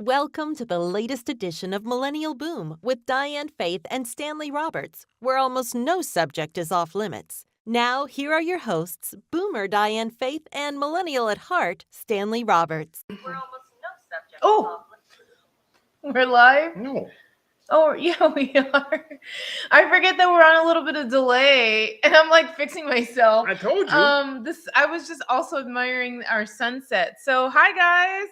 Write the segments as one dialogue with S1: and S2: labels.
S1: Welcome to the latest edition of Millennial Boom with Diane, Faith, and Stanley Roberts, where almost no subject is off limits. Now, here are your hosts, Boomer Diane, Faith, and Millennial at heart, Stanley Roberts.
S2: Where almost no subject is off limits. We're live?
S3: No.
S2: Oh, yeah, we are. I forget that we're on a little bit of delay, and I'm like fixing myself.
S3: I told you.
S2: I was just also admiring our sunset. So, hi guys.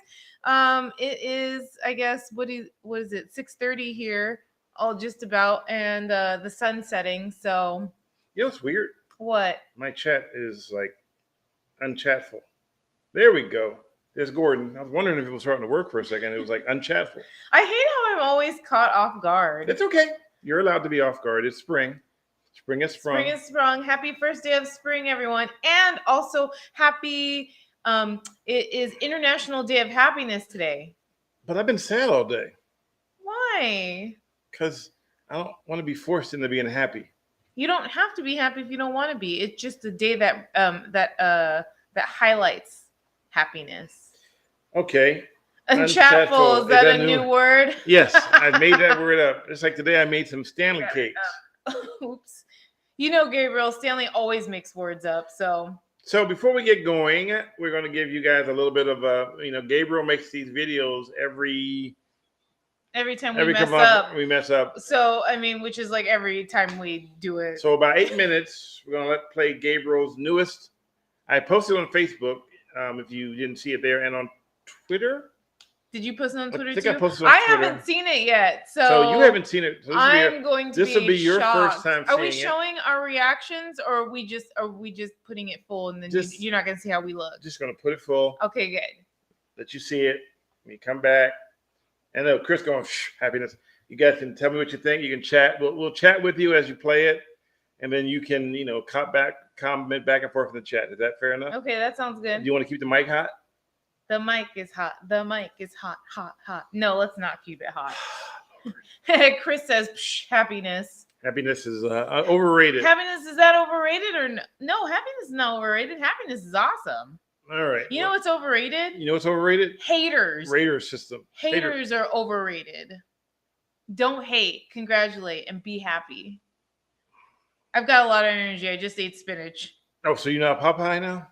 S2: It is, I guess, what is it? 6:30 here, all just about, and the sun setting. So,
S3: You know what's weird?
S2: what?
S3: My chat is like unchatful. There we go. There's Gordon. I was wondering if it was starting to work for a second. It was like unchatful.
S2: I hate how I'm always caught off guard.
S3: It's okay. You're allowed to be off guard. It's spring. Spring is sprung.
S2: Spring is sprung. Happy first day of spring, everyone. And also happy, it is International Day of Happiness today.
S3: But I've been sad all day
S2: Why?
S3: because I don't want to be forced into being happy.
S2: You don't have to be happy if you don't want to be. It's just a day that highlights happiness.
S3: Okay.
S2: Unchatful, is that a new word?
S3: Yes, I made that word up. It's like today I made some Stanley cakes.
S2: Oops. You know, Gabriel, Stanley always makes words up, so.
S3: So before we get going, we're going to give you guys a little bit of Gabriel makes these videos every
S2: Every time
S3: come we mess up.
S2: So, I mean, which is like every time we do it.
S3: So about 8 minutes, we're going to play Gabriel's newest. I posted on Facebook, if you didn't see it there, and on Twitter.
S2: Did you post it on Twitter
S3: I think
S2: too?
S3: I posted on Twitter.
S2: Haven't seen it yet.
S3: So you haven't seen it. So
S2: This will
S3: be your
S2: shocked.
S3: first time
S2: Are we
S3: seeing it.
S2: showing our reactions, or are we just putting it full and then you're not going to see how we look?
S3: Just going to put it full.
S2: Okay, good.
S3: Let you see it. When you come back. And then Chris going, happiness. You guys can tell me what you think. You can chat. We'll chat with you as you play it. And then you can, comment back and forth in the chat. Is that fair enough?
S2: Okay, that sounds good.
S3: Do you want to keep the mic hot?
S2: The mic is hot. The mic is hot, hot, hot. No, let's not keep it hot. Chris says, happiness.
S3: Happiness is overrated.
S2: Happiness, is that overrated or no? No, happiness is not overrated. Happiness is awesome.
S3: All right.
S2: You know what's overrated?
S3: You know what's overrated?
S2: Haters.
S3: Raider system.
S2: Haters are overrated. Don't hate, congratulate, and be happy. I've got a lot of energy. I just ate spinach.
S3: Oh, so you're not Popeye now?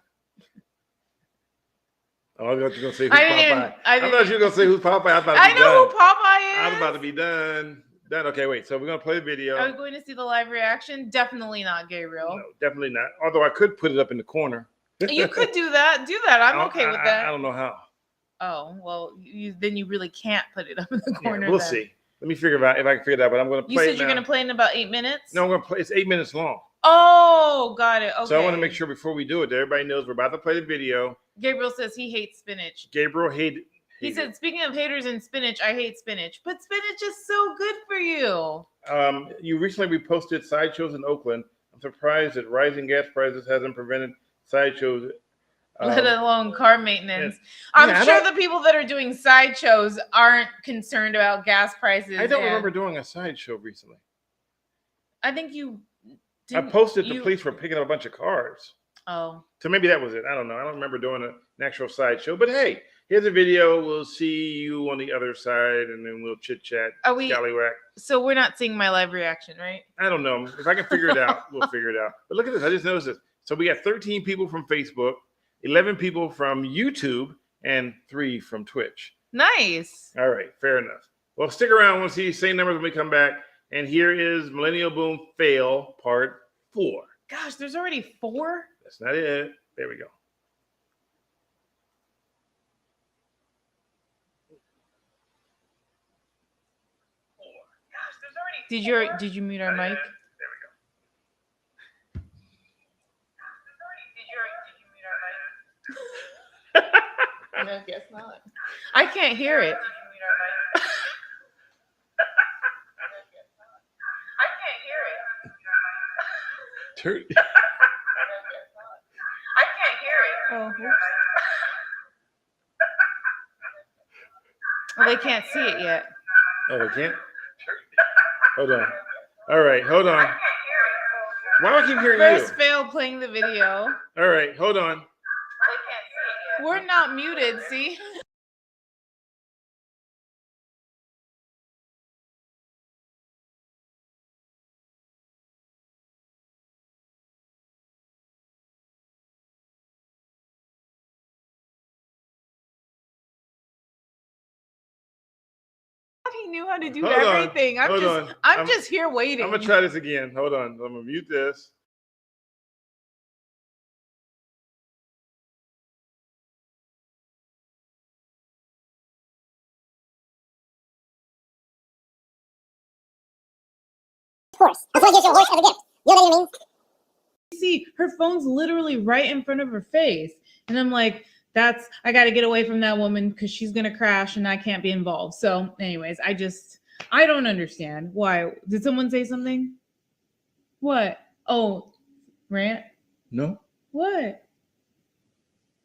S3: Oh, I thought you were going to say who's Popeye. I thought you were going to say who's Popeye.
S2: I know who Popeye is.
S3: I was about to be done. Okay, wait. So we're going to play the video.
S2: Are we going to see the live reaction? Definitely not, Gabriel.
S3: No, definitely not. Although I could put it up in the corner.
S2: You could do that. Do that. I'm okay with that.
S3: I don't know how.
S2: Oh, well, then you really can't put it up in the corner.
S3: Yeah, we'll see. Let me figure out if I can figure it out. But I'm going to play.
S2: You said you're going to play in about 8 minutes?
S3: No, I'm going to play. It's 8 minutes long.
S2: Oh, got it. Okay.
S3: So I want to make sure before we do it, that everybody knows we're about to play the video.
S2: Gabriel says he hates spinach.
S3: Gabriel hated.
S2: He said, speaking of haters and spinach, I hate spinach. But spinach is so good for you.
S3: You recently reposted sideshows in Oakland. I'm surprised that rising gas prices hasn't prevented sideshows.
S2: Let alone car maintenance. I'm sure the people that are doing sideshows aren't concerned about gas prices.
S3: I don't remember doing a sideshow recently.
S2: I think you did.
S3: I posted the police were picking up a bunch of cars.
S2: Oh.
S3: So maybe that was it. I don't know. I don't remember doing an actual sideshow. But hey, here's a video. We'll see you on the other side, and then we'll chit-chat. Scallywag.
S2: So we're not seeing my live reaction, right?
S3: I don't know. If I can figure it out, we'll figure it out. But look at this. I just noticed this. So we got 13 people from Facebook, 11 people from YouTube, and 3 from Twitch.
S2: Nice.
S3: All right. Fair enough. Well, stick around. We'll see the same numbers when we come back. And here is Millennial Boom Fail Part 4.
S2: Gosh, there's already 4?
S3: That's not it. There we go.
S2: Did you mute our mic? I guess not. I can't hear it. I can't hear it. I can't hear it. Oh, oops. Well, they can't see it yet.
S3: Oh, they can't? Hold on. All right, hold on. Why do I keep hearing you?
S2: First fail playing the video.
S3: All right, hold on.
S2: We're not muted, see? knew how to do
S3: Hold on,
S2: everything.
S3: hold on.
S2: I'm just here waiting.
S3: I'm gonna try this again. Hold on. I'm gonna mute this.
S4: Horse. That's why I get your horse as a gift. You know what I mean?
S2: See, her phone's literally right in front of her face. And I'm like, I got to get away from that woman because she's going to crash and I can't be involved. So anyways, I don't understand. Why? Did someone say something? What? Oh, rant?
S3: No.
S2: What?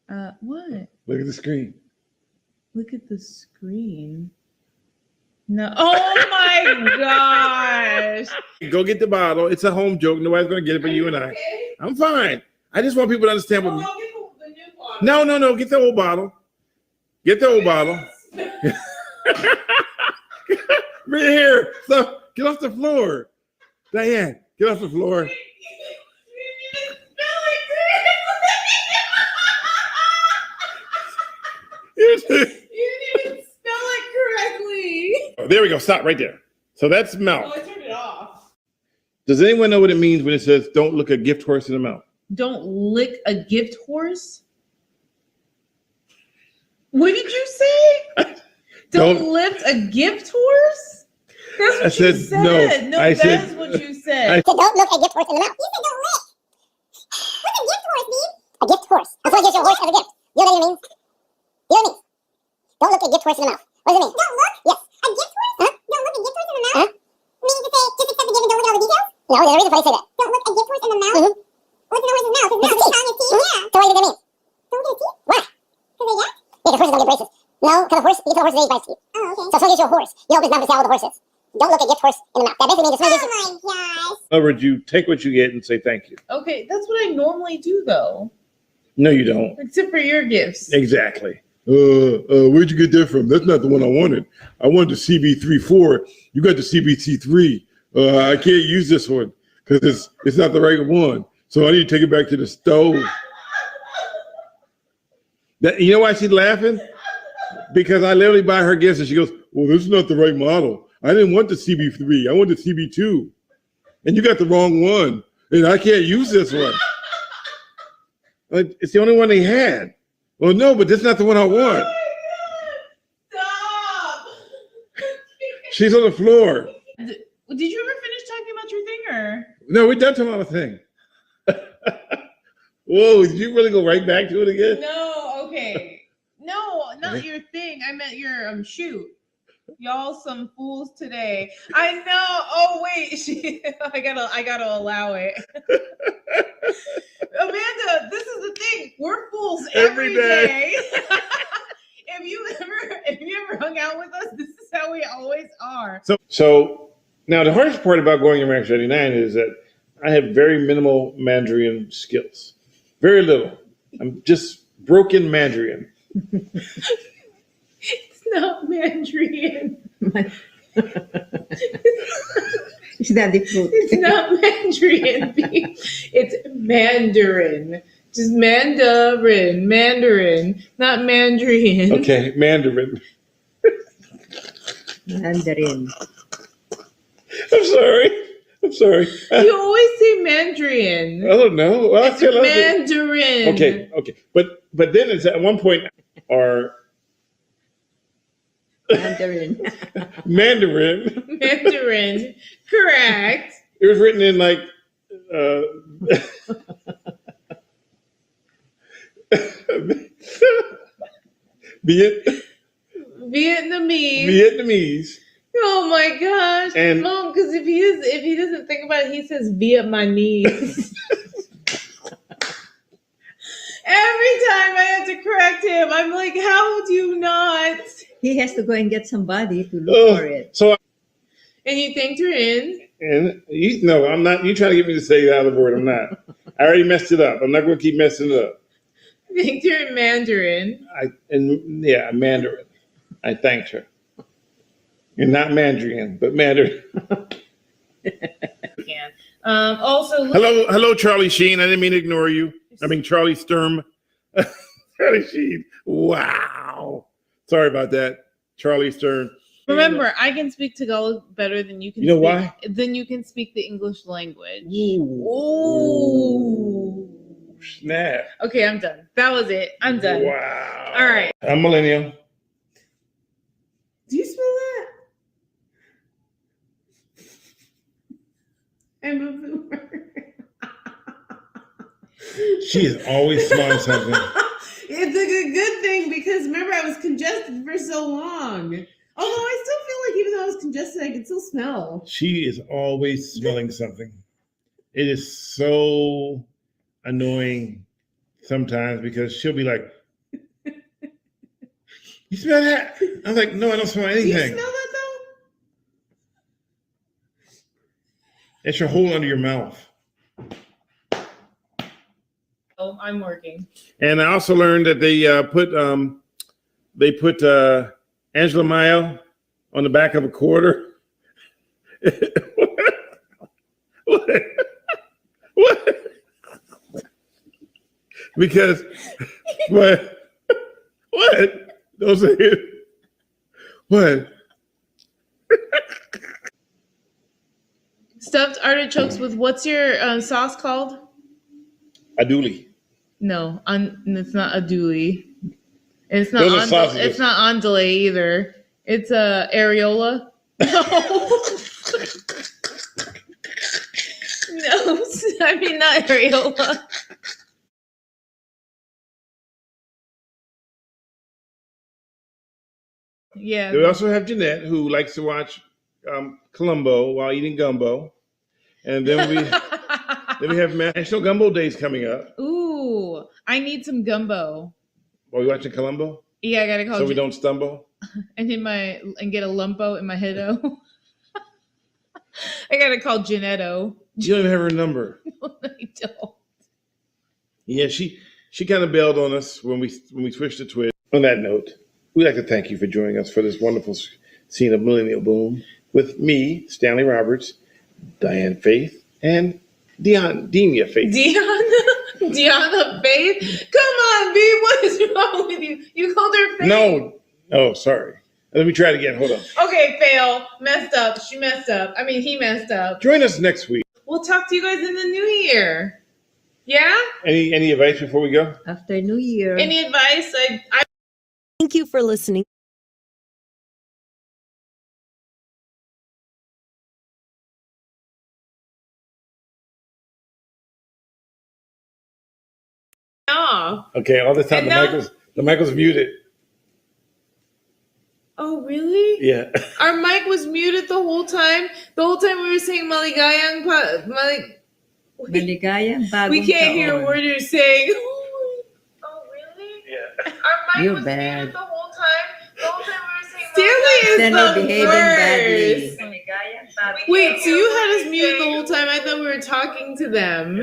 S2: What?
S3: Look at the screen.
S2: Look at the screen. No. Oh my gosh.
S3: Go get the bottle. It's a home joke. Nobody's gonna get it but you and I.
S2: Okay.
S3: I'm fine. I just want people to understand what.
S2: I'll get the new bottle.
S3: No. Get the old bottle. Get the old bottle. Right here. So get off the floor. Diane, get off the floor.
S2: You didn't even spell it correctly.
S3: Oh, there we go. Stop right there. So that's mouth.
S2: Oh, I turned it off.
S3: Does anyone know what it means when it says "Don't look a gift horse in the mouth"?
S2: Don't lick a gift horse? What did you say? Don't lift a gift horse? That's what you said. No,
S3: I said,
S2: that's what you said.
S4: So don't look a gift horse in the mouth. You said don't lick. What's a gift horse mean? A gift horse. That's why I get your horse as a gift. You know what I mean? You know what I mean? Don't look a gift horse in the mouth. What does it mean? Don't look? Yes. A gift horse? Huh? Don't look a gift horse in the mouth? Huh? Meaning to say, just accept the gift and don't look at all the details? No, there's a reason why I say that. Don't look a gift horse in the mouth? Mm-hmm. What's in the horse's mouth? His mouth. His tongue, his teeth? Yeah. So what does that mean? Don't look at his teeth? Why? Because they got? Yeah, because horses don't get braces. No, because a horse, you get a horse's age by its teeth. Oh, okay. So if someone gets you a horse, you open his mouth and say how old the horse is. Don't look a gift horse in the mouth. That basically means if someone gets you... Oh my gosh.
S3: In other words, you take what you get and say thank you.
S2: Okay, that's what I normally do though.
S3: No, you don't.
S2: Except for your gifts.
S3: Exactly. Where'd you get that from? That's not the one I wanted. I wanted the CB34. You got the CBT3. I can't use this one because it's not the right one. So I need to take it back to the stove. You know why she's laughing? Because I literally buy her gifts and she goes, well, this is not the right model. I didn't want the CB3. I want the CB2. And you got the wrong one. And I can't use this one. Like, it's the only one they had. Well, no, but this is not the one I want.
S2: Stop!
S3: She's on the floor.
S2: Did you ever finish talking about your thing or?
S3: No, we're done talking about a thing. Whoa, did you really go right back to it again?
S2: No, okay. No, not your thing. I meant your shoot. Y'all some fools today. I know. Oh wait, I gotta allow it. Amanda, this is the thing. We're fools every day. If you ever hung out with us, this is how we always are.
S3: So now the hardest part about going to Ranch 99 is that I have very minimal Mandarin skills. Very little. I'm just broken Mandarin.
S2: It's not Mandarin.
S5: Is that the fruit?
S2: It's not Mandarin. It's Mandarin. Just Mandarin, not Mandarin.
S3: Okay, Mandarin.
S5: Mandarin.
S3: I'm sorry.
S2: You always say Mandarin.
S3: I don't know. Well,
S2: It's Mandarin.
S3: Okay. But then it's at one point our
S5: Mandarin.
S2: Mandarin. Correct.
S3: It was written in like Vietnamese.
S2: Oh my gosh.
S3: And
S2: no, because if he doesn't think about it, he says Vietnamese. Every time I have to correct him, I'm like, how do you not?
S5: He has to go and get somebody to look for it.
S3: So
S2: And you thanked her in?
S3: and no, I'm not. You trying to get me to say the other word? I'm not. I already messed it up. I'm not going to keep messing it up.
S2: Thanked her in Mandarin.
S3: Mandarin. I thanked her. You're not Mandarin, but Mandarin.
S2: Also,
S3: Hello, Charlie Sheen. I didn't mean to ignore you. I mean, Charlie Sturm. Charlie Sheen. Wow. Sorry about that, Charlie Stern.
S2: Remember, I can speak Tagalog better than you can.
S3: You know
S2: speak,
S3: why?
S2: Then you can speak the English language.
S3: Ooh. Snap.
S2: Okay, I'm done. That was it. I'm done.
S3: Wow.
S2: All right.
S3: I'm millennial.
S2: Do you smell that? I'm a boomer.
S3: She is always smelling something.
S2: It's a good thing because remember I was congested for so long. Although I still feel like even though I was congested, I can still smell.
S3: She is always smelling something. It is so annoying sometimes because she'll be like, "You smell that?" I'm like, "No, I don't smell anything."
S2: Do you smell that though?
S3: It's your hole under your mouth.
S2: Oh, I'm working.
S3: And I also learned that they put Angela Mayo on the back of a quarter. What? Because what? Those are what?
S2: Stuffed artichokes with what's your sauce called?
S3: Aduli.
S2: No, it's not a dooley. It's not
S3: Those are
S2: on.
S3: sausages.
S2: It's not on delay either. It's a areola. No. No, I mean not areola. Yeah.
S3: We also have Jeanette, who likes to watch Columbo while eating gumbo, and then we have National Gumbo Days coming up.
S2: Ooh, I need some gumbo.
S3: Are we watching Columbo?
S2: Yeah, I gotta call.
S3: So we don't stumble.
S2: And get a lumpo in my heado. I gotta call Janetto.
S3: You don't even have her number.
S2: No, I don't.
S3: Yeah, she kind of bailed on us when we switched to Twitch. On that note, we'd like to thank you for joining us for this wonderful scene of Millennial Boom with me, Stanley Roberts, Diane Faith, and Diana Faith.
S2: Deanna Faith? Come on, B, what is wrong with you? You called her Faith?
S3: No. Oh, sorry. Let me try it again. Hold on.
S2: Okay, fail. Messed up. She messed up. I mean, he messed up.
S3: Join us next week.
S2: We'll talk to you guys in the new year. Yeah?
S3: Any advice before we go?
S5: After New Year.
S2: Any advice?
S1: Thank you for listening.
S2: No.
S3: Okay, all this time
S2: And
S3: the mic was muted.
S2: Oh, really?
S3: Yeah.
S2: Our mic was muted the whole time. The whole time we were saying Maligayang
S5: Maligayang bagong
S2: we can't hear a
S5: taon.
S2: word you're saying. Oh, really?
S3: Yeah.
S2: Our mic
S5: You're
S2: was
S5: bad.
S2: muted the whole time. The whole time we were saying Stanley is
S5: Stanley
S2: the
S5: behaving
S2: worst.
S5: badly.
S2: Wait, so you had us muted the whole time? I thought we were talking to them.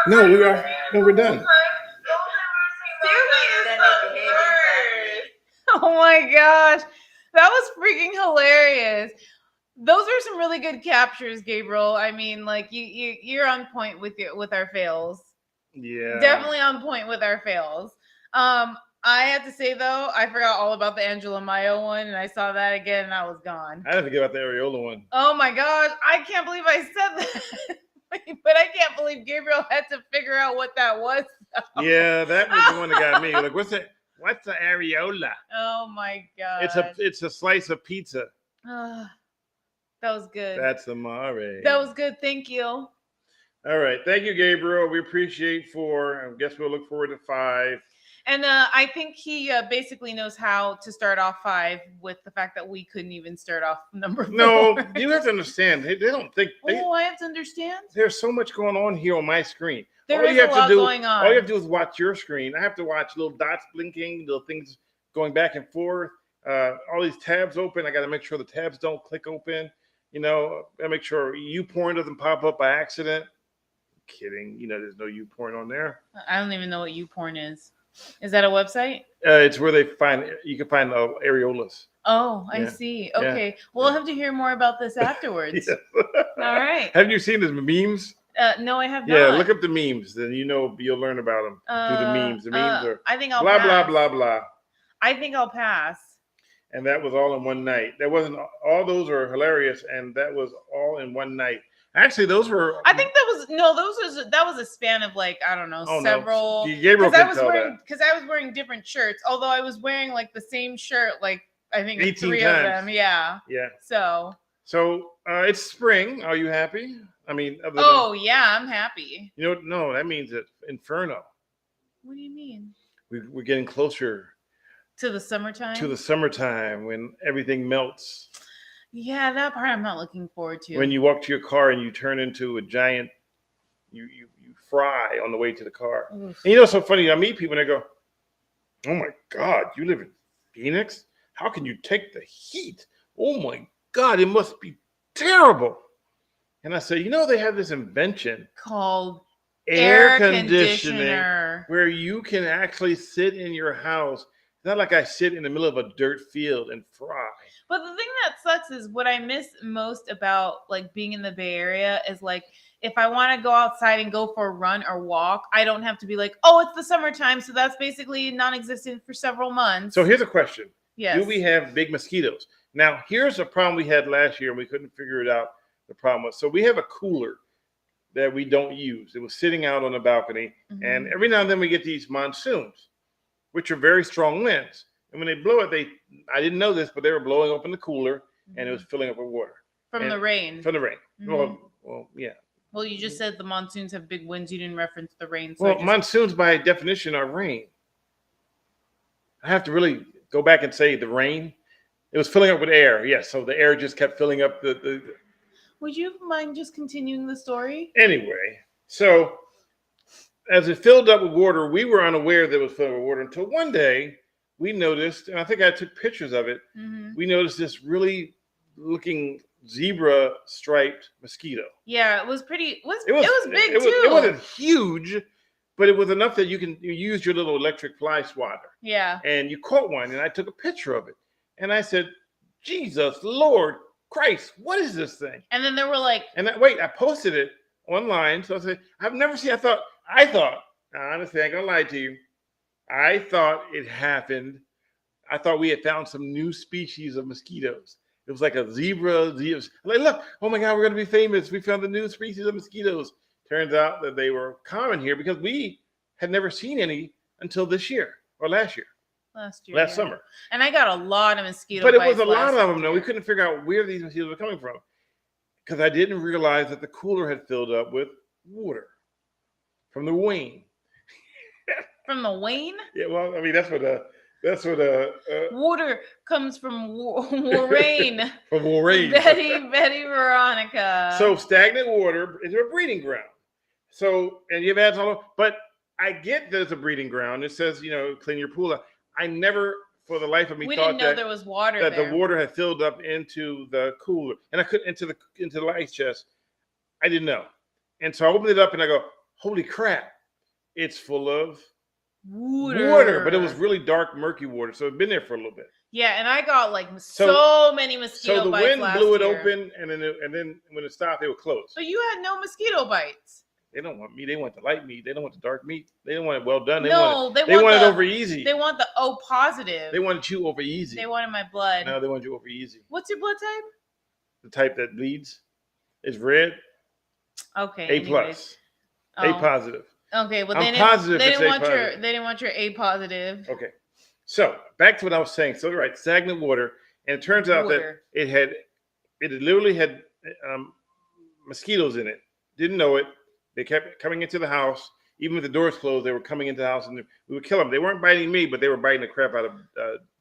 S3: No, we're done.
S2: Stanley is the worst. Oh my gosh. That was freaking hilarious. Those are some really good captures, Gabriel. I mean, like you're on point with our fails.
S3: Yeah.
S2: Definitely on point with our fails. I have to say though, I forgot all about the Angela Mayo one, and I saw that again, and I was gone.
S3: I didn't forget about the areola one.
S2: Oh my gosh, I can't believe I said that. But I can't believe Gabriel had to figure out what that was.
S3: Yeah, that was the one that got me. Like, what's the areola?
S2: Oh my god.
S3: It's a slice of pizza.
S2: That was good.
S3: That's amare.
S2: That was good. Thank you.
S3: All right. Thank you, Gabriel. We appreciate 4. I guess we'll look forward to 5.
S2: And I think he basically knows how to start off 5 with the fact that we couldn't even start off number 4.
S3: No, you have to understand. They don't think.
S2: I have to understand.
S3: There's so much going on here on my screen.
S2: There is a lot going on.
S3: All you have to do is watch your screen. I have to watch little dots blinking, little things going back and forth. All these tabs open. I got to make sure the tabs don't click open. You know, I make sure YouPorn doesn't pop up by accident. Kidding. You know, there's no YouPorn on there.
S2: I don't even know what YouPorn is. Is that a website?
S3: It's where you can find areolas.
S2: Oh, I
S3: Yeah.
S2: see. Okay. We'll have to hear more about this afterwards.
S3: Yeah.
S2: All right.
S3: Have you seen the memes?
S2: No, I have not.
S3: Yeah, look up the memes. Then you'll learn about them through the memes. The memes are
S2: I think I'll
S3: blah,
S2: pass.
S3: blah, blah, blah.
S2: I think I'll pass.
S3: and that was all in one night. That wasn't all those are hilarious, and that was all in one night. Actually, those were.
S2: I think that was a span of like, I don't know, several.
S3: No. Gabriel
S2: Because I
S3: could
S2: was
S3: tell
S2: wearing
S3: that.
S2: because I was wearing different shirts. Although I was wearing like the same shirt, like I think
S3: 18
S2: 3
S3: times.
S2: of them. Yeah.
S3: Yeah.
S2: So.
S3: So it's spring. Are you happy? I mean, other
S2: Oh yeah, I'm happy.
S3: than, no, that means it's inferno.
S2: What do you mean?
S3: We're getting closer
S2: To the summertime?
S3: to the summertime when everything melts.
S2: Yeah, that part I'm not looking forward to.
S3: When you walk to your car and you turn into a giant, you fry on the way to the car.
S2: Oof.
S3: And it's so funny. I meet people and they go, "Oh my God, you live in Phoenix? How can you take the heat? Oh my God, it must be terrible." And I say, they have this invention
S2: Called
S3: air
S2: conditioner.
S3: conditioning where you can actually sit in your house. It's not like I sit in the middle of a dirt field and fry.
S2: But the thing that sucks is what I miss most about like being in the Bay Area is like if I want to go outside and go for a run or walk, I don't have to be like, oh, it's the summertime, so that's basically non-existent for several months.
S3: So here's a question.
S2: Yes.
S3: Do we have big mosquitoes? Now, here's a problem we had last year and we couldn't figure it out. The problem was, so we have a cooler that we don't use. It was sitting out on the balcony.
S2: Mhm.
S3: And every now and then we get these monsoons, which are very strong winds. And when they blow it, I didn't know this, but they were blowing open the cooler and it was filling up with water.
S2: From the rain.
S3: From the rain.
S2: Mhm.
S3: Well, yeah.
S2: Well, you just said the monsoons have big winds. You didn't reference the rain. So
S3: Well, monsoons by definition are rain. I have to really go back and say the rain. It was filling up with air. Yes. So the air just kept filling up the
S2: Would you mind just continuing the story?
S3: Anyway, so as it filled up with water, we were unaware that it was filled with water until one day we noticed, and I think I took pictures of it.
S2: Mm-hmm.
S3: We noticed this really looking zebra striped mosquito.
S2: Yeah, it was pretty. It was big
S3: it
S2: too.
S3: It wasn't huge, but it was enough that you use your little electric fly swatter.
S2: Yeah.
S3: And you caught one, and I took a picture of it, and I said, "Jesus Lord Christ, what is this thing?"
S2: And then there were like,
S3: I posted it online. So I said, I've never seen. I thought. Honestly, I ain't gonna lie to you. I thought it happened. I thought we had found some new species of mosquitoes. It was like a zebra. Like, look, oh my God, we're gonna be famous. We found the new species of mosquitoes. Turns out that they were common here because we had never seen any until this year or last year. Last summer.
S2: And I got a lot of mosquito
S3: But it
S2: bites
S3: was a lot
S2: last
S3: of them, though. We
S2: year.
S3: couldn't figure out where these mosquitoes were coming from because I didn't realize that the cooler had filled up with water from the Wayne.
S2: From the Wayne?
S3: Yeah, well, I mean, that's what
S2: Water comes from Warrain.
S3: from Warrain.
S2: Betty Veronica.
S3: So stagnant water is a breeding ground. So, and you've had all, but I get that it's a breeding ground. It says, clean your pool out. I never, for the life of me,
S2: we
S3: thought
S2: didn't know there was water
S3: that
S2: there.
S3: the water had filled up into the cooler, and I couldn't into the ice chest. I didn't know, and so I opened it up and I go, "Holy crap! It's full of water." But it was really dark, murky water, so it'd been there for a little bit.
S2: Yeah, and I got like so many mosquito
S3: So the
S2: bites
S3: wind
S2: last
S3: blew it
S2: year.
S3: open, and then when it stopped, they were closed.
S2: But you had no mosquito bites.
S3: They don't want me. They want the light meat. They don't want the dark meat. They don't want it well done. They
S2: No,
S3: want
S2: they
S3: it
S2: want
S3: over easy.
S2: They want the O positive.
S3: They wanted you over easy.
S2: They wanted my blood.
S3: No, they want you over easy.
S2: What's your blood type?
S3: The type that bleeds is red.
S2: Okay.
S3: A plus.
S2: Oh.
S3: A positive.
S2: Okay, well
S3: I'm positive
S2: they
S3: it's
S2: didn't
S3: A
S2: want
S3: positive.
S2: they didn't want your A positive.
S3: Okay. So back to what I was saying. So right, stagnant water, and it turns out that it literally had mosquitoes in it. Didn't know it. They kept coming into the house. Even with the doors closed, they were coming into the house, and we would kill them. They weren't biting me, but they were biting the crap out of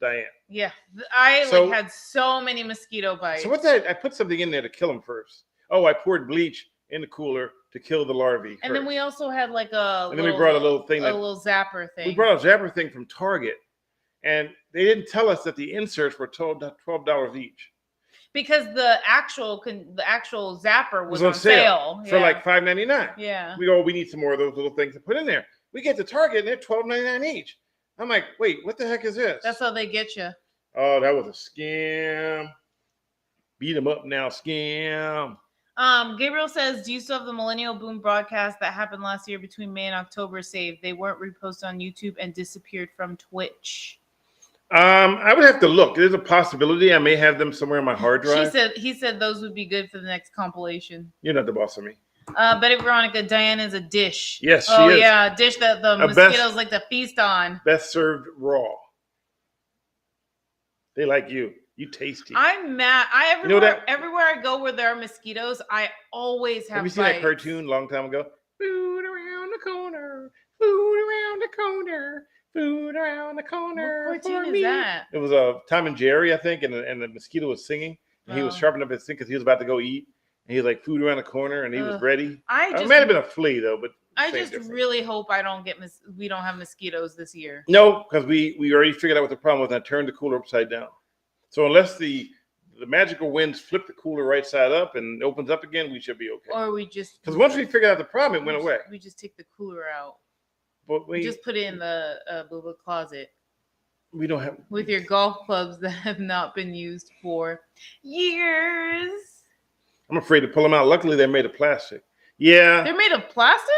S3: Diane.
S2: Yeah, I
S3: So-
S2: had so many mosquito bites.
S3: So what's that? I put something in there to kill them first. Oh, I poured bleach in the cooler to kill the larvae.
S2: And then we also had like a
S3: And then we brought a little thing
S2: a little zapper thing.
S3: we brought a zapper thing from Target, and they didn't tell us that the inserts were $12 each.
S2: Because the actual zapper
S3: It
S2: was on sale
S3: for like $5.99.
S2: yeah.
S3: We need some more of those little things to put in there. We get to Target and they're $12.99 each. I'm like, wait, what the heck is this?
S2: That's how they get you.
S3: Oh, that was a scam. Beat them up now, scam.
S2: Gabriel says, do you still have the Millennial Boom broadcast that happened last year between May and October saved? They weren't reposted on YouTube and disappeared from Twitch.
S3: I would have to look. There's a possibility I may have them somewhere on my hard drive.
S2: He said those would be good for the next compilation.
S3: You're not the boss of me.
S2: Betty Veronica, Diane is a dish.
S3: Yes, she
S2: oh
S3: is.
S2: yeah, a dish that the mosquitoes like to feast on.
S3: Best served raw. They like you. You tasty.
S2: I'm mad. Everywhere I go where there are mosquitoes, I always have.
S3: Have you seen that
S2: bites.
S3: cartoon a long time ago? Food around the corner. Food around the corner. Food around the corner.
S2: What
S3: for
S2: cartoon
S3: me.
S2: is that?
S3: It was Tom and Jerry, I think, and the mosquito was singing. And he was sharpening up his thing because he was about to go eat. And he was like, food around the corner, and he was ready. It might have been a flea though, but
S2: I just really hope I don't get we don't have mosquitoes this year.
S3: No, because we already figured out what the problem was, and I turned the cooler upside down. So unless the magical winds flip the cooler right side up and it opens up again, we should be okay.
S2: Or we just
S3: because once we figured out the problem, it went away.
S2: We just take the cooler out.
S3: But
S2: we just put it in the little closet.
S3: We don't have
S2: with your golf clubs that have not been used for years.
S3: I'm afraid to pull them out. Luckily, they're made of plastic. Yeah.
S2: They're made of plastic?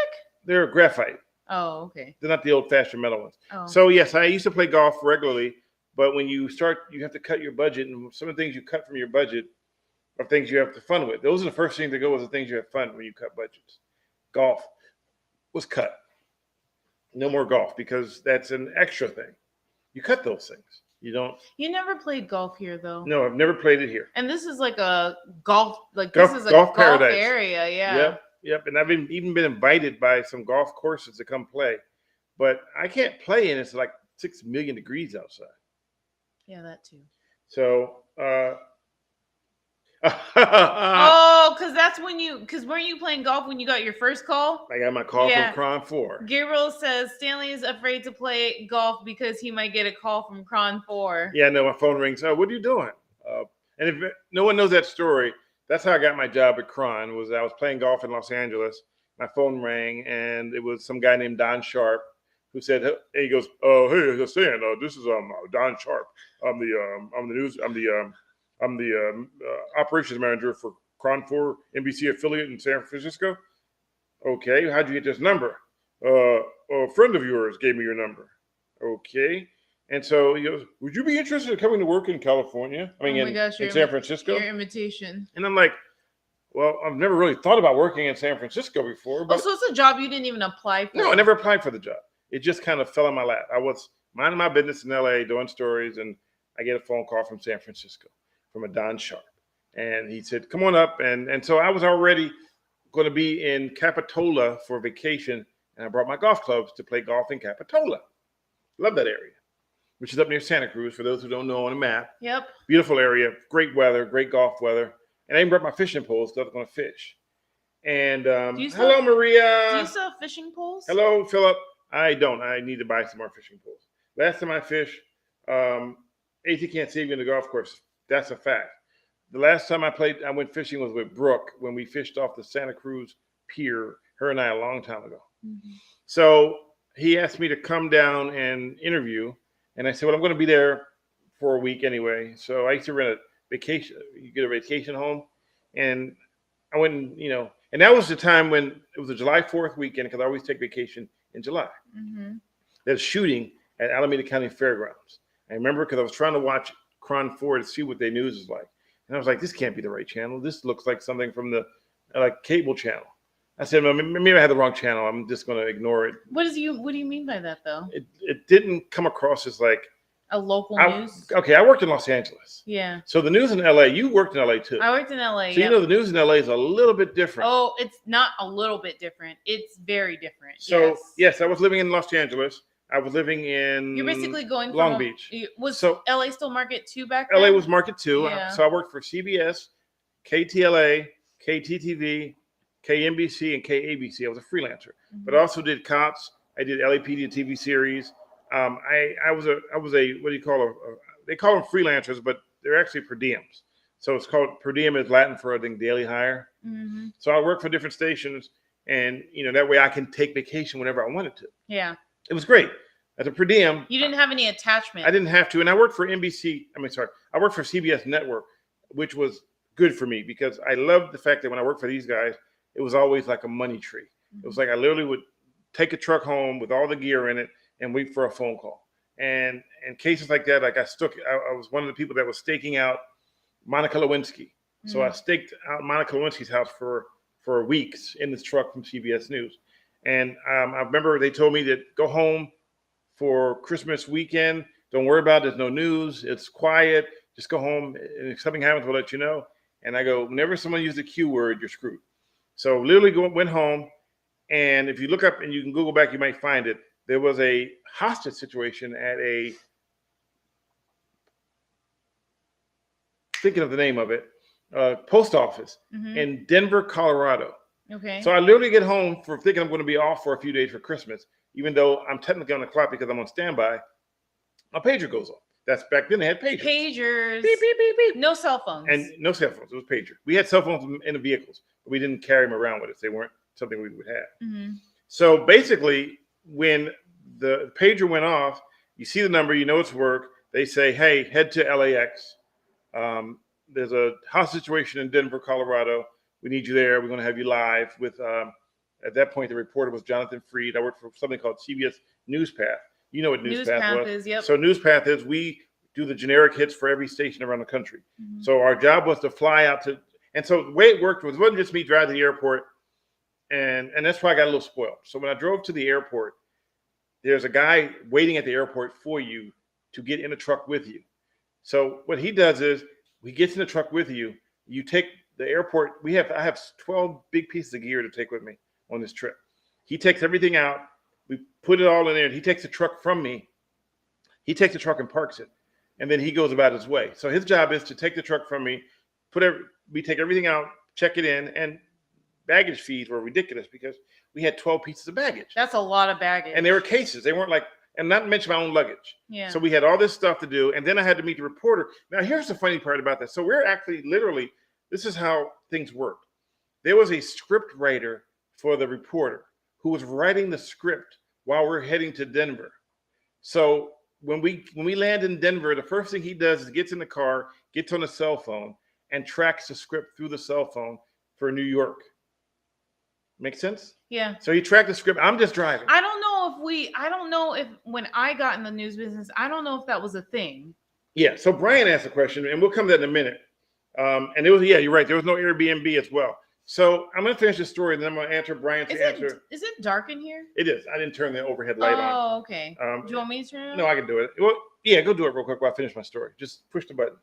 S3: They're graphite.
S2: Oh, okay.
S3: They're not the old-fashioned metal ones.
S2: Oh.
S3: So, yes, I used to play golf regularly, but when you start, you have to cut your budget, and some of the things you cut from your budget are things you have to fun with. Those are the first things to go with the things you have fun when you cut budgets. Golf was cut. No more golf because that's an extra thing. You cut those things. You don't.
S2: You never played golf here, though.
S3: No, I've never played it here.
S2: And this is like a golf,
S3: this is a golf paradise
S2: area, yeah.
S3: Yep. And I've even been invited by some golf courses to come play, but I can't play, and it's like 6 million degrees outside.
S2: Yeah, that too.
S3: So,
S2: because that's because weren't you playing golf when you got your first call?
S3: I got my call from Cron 4.
S2: Gabriel says Stanley is afraid to play golf because he might get a call from Cron 4.
S3: Yeah, no, my phone rings. Oh, what are you doing? And if no one knows that story, that's how I got my job at Cron. Was I was playing golf in Los Angeles. My phone rang, and it was some guy named Don Sharp who said, "Hey," he goes, "Hey, Stan, this is Don Sharp. I'm the operations manager for Cron 4 NBC affiliate in San Francisco." Okay, how'd you get this number? A friend of yours gave me your number. Okay. And so he goes, "Would you be interested in coming to work in California? I mean, in San Francisco?"
S2: Your invitation.
S3: And I'm like, well, I've never really thought about working in San Francisco before. But
S2: so it's a job you didn't even apply for?
S3: No, I never applied for the job. It just kind of fell in my lap. I was minding my business in LA, doing stories, and I get a phone call from San Francisco from a Don Sharp. And he said, "Come on up." And so I was already going to be in Capitola for vacation, and I brought my golf clubs to play golf in Capitola. Love that area, which is up near Santa Cruz, for those who don't know on a map.
S2: Yep.
S3: Beautiful area, great weather, great golf weather. And I even brought my fishing poles because I was going to fish. And hello, Maria.
S2: Do you still have fishing poles?
S3: Hello, Philip. I don't. I need to buy some more fishing poles. Last time I fished, AT can't save you in the golf course. That's a fact. The last time I went fishing was with Brooke when we fished off the Santa Cruz pier, her and I, a long time ago. Mm-hmm. So he asked me to come down and interview. And I said, well, I'm going to be there for a week anyway. So I used to rent a vacation. You get a vacation home. And I went, and that was the time when it was a July 4th weekend, because I always take vacation in July. Mm-hmm. There's shooting at Alameda County Fairgrounds. I remember because I was trying to watch Cron 4 to see what their news is like. And I was like, this can't be the right channel. This looks like something from the cable channel. I said, well, maybe I had the wrong channel. I'm just going to ignore it.
S2: What do you mean by that, though?
S3: It didn't come across as like
S2: a local news.
S3: Okay, I worked in Los Angeles.
S2: Yeah.
S3: So the news in LA, you worked in LA too.
S2: I worked in LA.
S3: So the news in LA is a little bit different.
S2: Oh, it's not a little bit different. It's very different.
S3: So yes, I was living in Los Angeles. I was living in
S2: You're basically going
S3: Long Beach.
S2: Was LA still Market 2 back then?
S3: LA was Market 2.
S2: Yeah.
S3: So I worked for CBS, KTLA, KTTV, KNBC, and KABC. I was a freelancer, but I also did Cops. I did LAPD TV series. I was a what do you call they call them freelancers, but they're actually per diems. So it's called per diem is Latin for, I think, daily hire. Mm-hmm. So I work for different stations, and that way I can take vacation whenever I wanted to.
S2: Yeah,
S3: it was great. As a per diem,
S2: you didn't have any attachment.
S3: I didn't have to, and I worked for I worked for CBS Network, which was good for me because I loved the fact that when I worked for these guys, it was always like a money tree. Mm-hmm. It was like I literally would take a truck home with all the gear in it and wait for a phone call. And cases like that, like I was one of the people that was staking out Monica Lewinsky. So I staked out Monica Lewinsky's house for weeks in this truck from CBS News. And I remember they told me to go home for Christmas weekend. Don't worry about it. There's no news. It's quiet. Just go home. And if something happens, we'll let you know. And I go, whenever someone uses the Q word, you're screwed. So literally went home. And if you look up and you can Google back, you might find it. There was a hostage situation at thinking of the name of it, post office in Denver, Colorado.
S2: Okay.
S3: So I literally get home for thinking I'm going to be off for a few days for Christmas, even though I'm technically on the clock because I'm on standby. My pager goes off. That's back then they had pagers.
S2: Pagers.
S3: Beep, beep, beep, beep.
S2: No cell phones.
S3: And no cell phones. It was pager. We had cell phones in the vehicles, but we didn't carry them around with us. They weren't something we would have. So basically, when the pager went off, you see the number, you know it's work. They say, hey, head to LAX. There's a house situation in Denver, Colorado. We need you there. We're going to have you live with, at that point, the reporter was Jonathan Freed. I worked for something called CBS NewsPath. You know what NewsPath was.
S2: Is, yep.
S3: So NewsPath is we do the generic hits for every station around the country. So our job was to fly out to, and so the way it worked was, it wasn't just me driving to the airport, and that's why I got a little spoiled. So when I drove to the airport, there's a guy waiting at the airport for you to get in a truck with you. So what he does is, he gets in the truck with you. You take the airport. I have 12 big pieces of gear to take with me on this trip. He takes everything out. We put it all in there. And he takes the truck from me. He takes the truck and parks it. And then he goes about his way. So his job is to take the truck from me, we take everything out, check it in, and baggage fees were ridiculous because we had 12 pieces of baggage.
S2: That's a lot of baggage.
S3: And they were cases. They weren't like, and not to mention my own luggage.
S2: Yeah.
S3: So we had all this stuff to do. And then I had to meet the reporter. Now, here's the funny part about that. So we're actually literally, this is how things worked. There was a script writer for the reporter who was writing the script while we're heading to Denver. So when we land in Denver, the first thing he does is gets in the car, gets on a cell phone, and tracks the script through the cell phone for New York. Make sense?
S2: Yeah.
S3: So he tracked the script. I'm just driving.
S2: I don't know if when I got in the news business, I don't know if that was a thing.
S3: Yeah. So Brian asked a question, and we'll come to that in a minute. And it was, yeah, you're right. There was no Airbnb as well. So I'm going to finish the story, and then I'm going to answer Brian's answer.
S2: Is it dark in here?
S3: It is. I didn't turn the overhead light on.
S2: Oh, okay. Do you want me to turn it on?
S3: No, I can do it. Well, yeah, go do it real quick while I finish my story. Just push the button.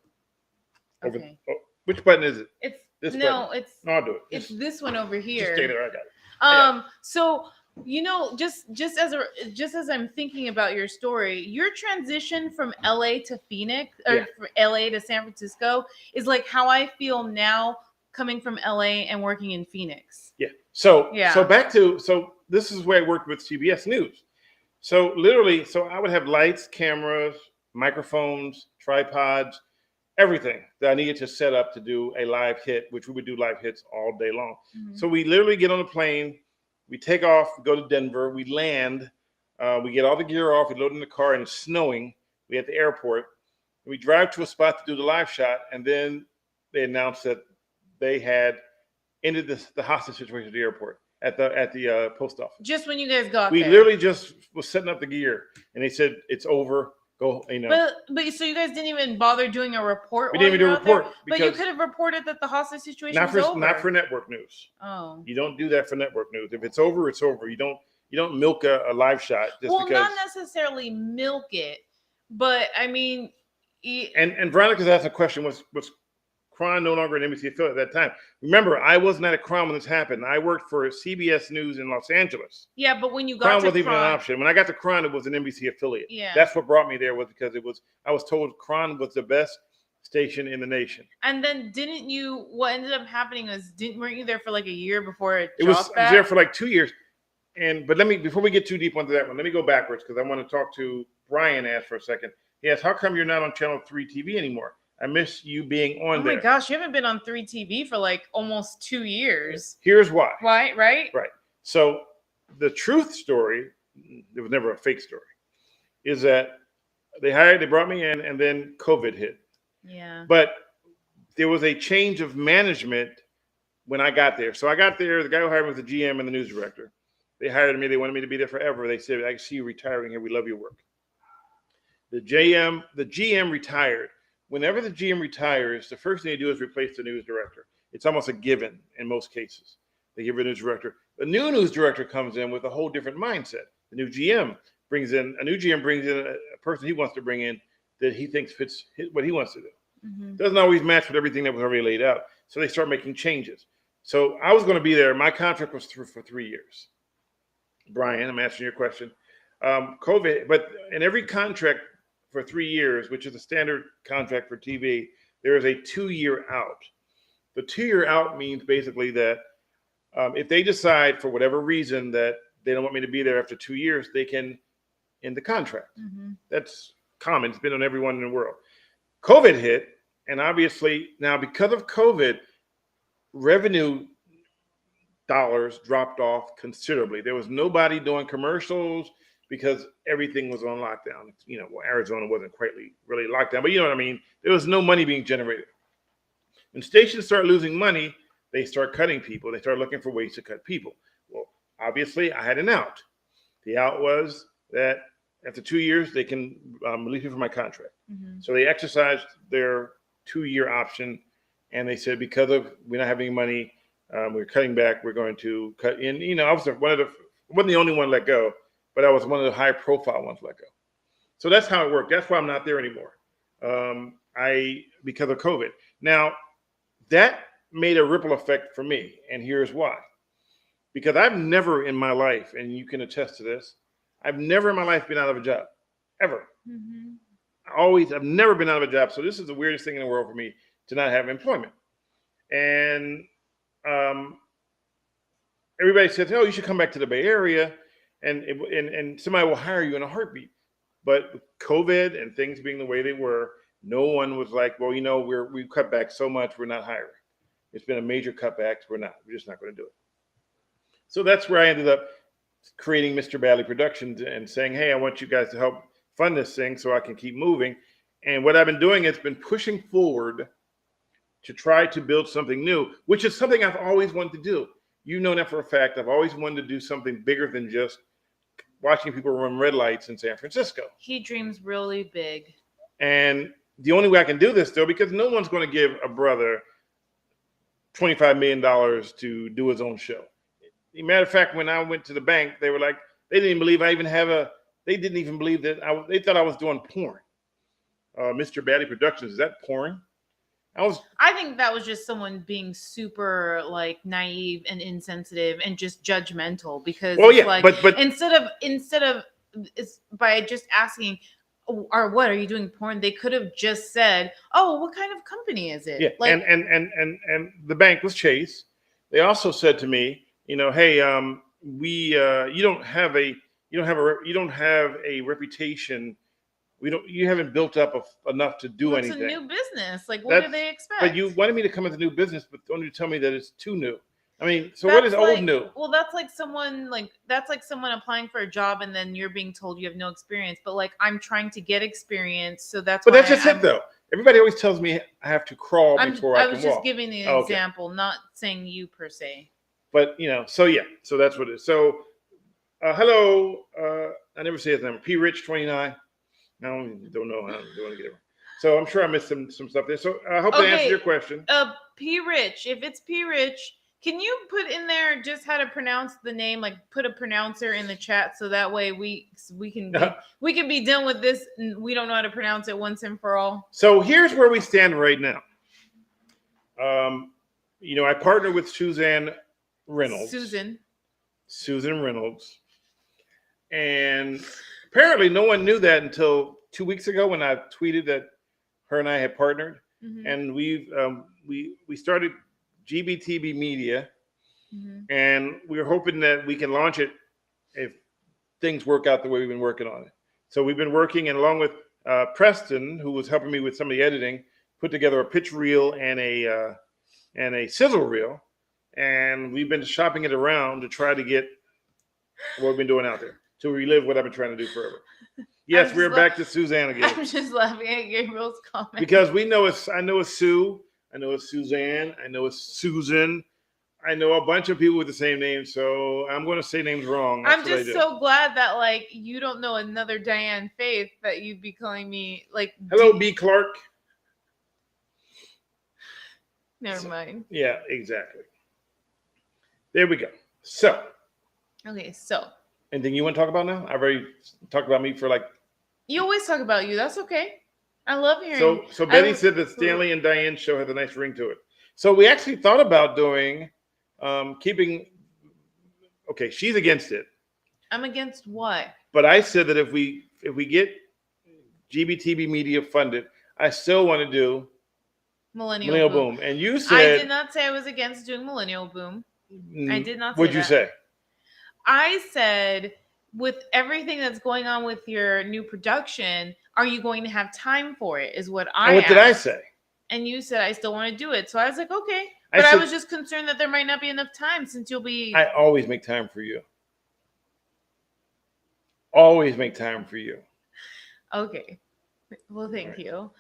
S2: Okay.
S3: Which button is it?
S2: It's
S3: This
S2: no,
S3: button.
S2: it's
S3: No, I'll do it.
S2: it's this one over here.
S3: Just stay there. I got it.
S2: So just as I'm thinking about your story, your transition from LA to Phoenix or from LA to San Francisco is like how I feel now coming from LA and working in Phoenix.
S3: Yeah. So this is where I worked with CBS News. So literally, I would have lights, cameras, microphones, tripods, everything that I needed to set up to do a live hit, which we would do live hits all day long. So we literally get on a plane, we take off, go to Denver, we land, we get all the gear off, we load in the car, and it's snowing. We at the airport. We drive to a spot to do the live shot, and then they announced that they had ended the hostage situation at the airport at the post office.
S2: Just when you guys got
S3: we
S2: there.
S3: literally just was setting up the gear, and they said it's over. Go,
S2: But so you guys didn't even bother doing a report.
S3: We didn't even do a report.
S2: But you could have reported that the hostage situation was over.
S3: Not for network news.
S2: Oh.
S3: You don't do that for network news. If it's over, it's over. You don't milk a live shot just because.
S2: Not necessarily milk it, but I mean.
S3: And Veronica's asked a question: Was Kron no longer an NBC affiliate at that time? Remember, I wasn't at a Kron when this happened. I worked for CBS News in Los Angeles.
S2: Yeah, but when you got
S3: Kron
S2: to
S3: wasn't even an option. When I got to Kron, it was an NBC affiliate.
S2: Yeah,
S3: that's what brought me there was because I was told Kron was the best station in the nation.
S2: And then what ended up happening was weren't you there for like a year before it
S3: was?
S2: dropped
S3: I was
S2: back?
S3: there for like 2 years. But before we get too deep into that one, let me go backwards because I want to talk to Brian asked for a second. He asked, how come you're not on Channel 3 TV anymore? I miss you being on there.
S2: Oh my gosh, you haven't been on 3 TV for like almost 2 years.
S3: Here's why.
S2: Why? Right?
S3: Right. So the truth story, there was never a fake story, is that they brought me in and then COVID hit.
S2: Yeah.
S3: But there was a change of management when I got there. So I got there, the guy who hired me was the GM and the news director. They hired me. They wanted me to be there forever. They said, I see you retiring here. We love your work. The GM retired. Whenever the GM retires, the first thing they do is replace the news director. It's almost a given in most cases. They give a news director. The new news director comes in with a whole different mindset. The new GM brings in a person he wants to bring in that he thinks fits what he wants to do.
S2: Mm-hmm.
S3: Doesn't always match with everything that was already laid out. So they start making changes. So I was going to be there. My contract was through for 3 years. Brian, I'm answering your question. COVID, but in every contract for 3 years, which is a standard contract for TV, there is a 2-year out. The 2-year out means basically that if they decide for whatever reason that they don't want me to be there after 2 years, they can end the contract.
S2: Mm-hmm.
S3: That's common. It's been on everyone in the world. COVID hit, and obviously now because of COVID, revenue dollars dropped off considerably. There was nobody doing commercials because everything was on lockdown. Well, Arizona wasn't quite really locked down, but you know what I mean? There was no money being generated. When stations start losing money, they start cutting people. They start looking for ways to cut people. Well, obviously, I had an out. The out was that after 2 years, they can release me from my contract.
S2: Mm-hmm.
S3: So they exercised their 2-year option, and they said because of we're not having money, we're cutting back. We're going to cut in. I was wasn't the only one let go, but I was one of the high-profile ones let go. So that's how it worked. That's why I'm not there anymore. Because of COVID. Now, that made a ripple effect for me, and here's why. Because I've never in my life, and you can attest to this, I've never in my life been out of a job, ever.
S2: Mm-hmm.
S3: I've never been out of a job. So this is the weirdest thing in the world for me to not have employment. And everybody says, "Oh, you should come back to the Bay Area, and somebody will hire you in a heartbeat." But with COVID and things being the way they were, no one was like, "Well, we've cut back so much, we're not hiring." It's been a major cutback. We're just not going to do it. So that's where I ended up creating Mr. Badley Productions and saying, "Hey, I want you guys to help fund this thing so I can keep moving." And what I've been doing is been pushing forward to try to build something new, which is something I've always wanted to do. You know that for a fact. I've always wanted to do something bigger than just watching people run red lights in San Francisco.
S2: He dreams really big.
S3: And the only way I can do this, though, because no one's going to give a brother $25 million to do his own show. As a matter of fact, when I went to the bank, they were like, they didn't even believe they didn't even believe that they thought I was doing porn. Mr. Badley Productions, is that porn?
S2: I think that was just someone being super naive and insensitive and just judgmental because but instead of by just asking, or what are you doing porn? They could have just said, "Oh, what kind of company is it?"
S3: Yeah, and the bank was Chase. They also said to me, "Hey, you don't have a reputation. You haven't built up enough to do anything.
S2: It's a new business. What do they expect?"
S3: But you wanted me to come as a new business, but only to tell me that it's too new. I mean, so what is old new?
S2: Well, that's like someone applying for a job and then you're being told you have no experience. But I'm trying to get experience, so that's.
S3: But that's just it, though. Everybody always tells me I have to crawl before I can walk. I was just
S2: giving the example, not saying you per se.
S3: But so that's what it is. So, hello. I never say his name. P. Rich 29. I don't know. I don't want to get it wrong. So I'm sure I missed some stuff there. So I hope that answered your question.
S2: P. Rich. If it's P. Rich, can you put in there just how to pronounce the name? Put a pronouncer in the chat so that way we can be done with this. And we don't know how to pronounce it once and for all.
S3: So here's where we stand right now. I partnered with Suzanne Reynolds. Susan Reynolds, and apparently, no one knew that until 2 weeks ago when I tweeted that her and I had partnered,
S2: mm-hmm.
S3: and we started GBTB Media,
S2: mm-hmm.
S3: and we were hoping that we can launch it if things work out the way we've been working on it. So we've been working, and along with Preston, who was helping me with some of the editing, put together a pitch reel and a sizzle reel, and we've been shopping it around to try to get what we've been doing out there. To relive what I've been trying to do forever. Yes, we're back to Suzanne again.
S2: I'm just laughing at Gabriel's comment.
S3: Because I know it's Sue, I know it's Suzanne, I know it's Susan, I know a bunch of people with the same name, so I'm going to say names wrong. That's
S2: I'm
S3: what I
S2: just
S3: do.
S2: so glad that like you don't know another Diane Faith that you'd be calling me like.
S3: Hello, B. Clark.
S2: Never mind.
S3: Yeah, exactly. There we go. So,
S2: Okay, so
S3: anything you want to talk about now? I've already talked about me for like.
S2: you always talk about you. That's okay. I love hearing.
S3: So Betty said that Stanley and Diane show has a nice ring to it. So we actually thought about doing, keeping. Okay, she's against it,
S2: I'm against what?
S3: but I said that if we get GBTB Media funded, I still want to do
S2: Millennial
S3: Boom. And you
S2: I
S3: said,
S2: did not say I was against doing Millennial Boom. I did not say
S3: What'd you
S2: that.
S3: say?
S2: I said, with everything that's going on with your new production, are you going to have time for it? Is what I
S3: And what
S2: asked.
S3: did I say?
S2: And you said, I still want to do it. So I was like, okay. But I was just concerned that there might not be enough time since you'll be.
S3: I always make time for you. Always make time for you.
S2: Okay. Well, thank you.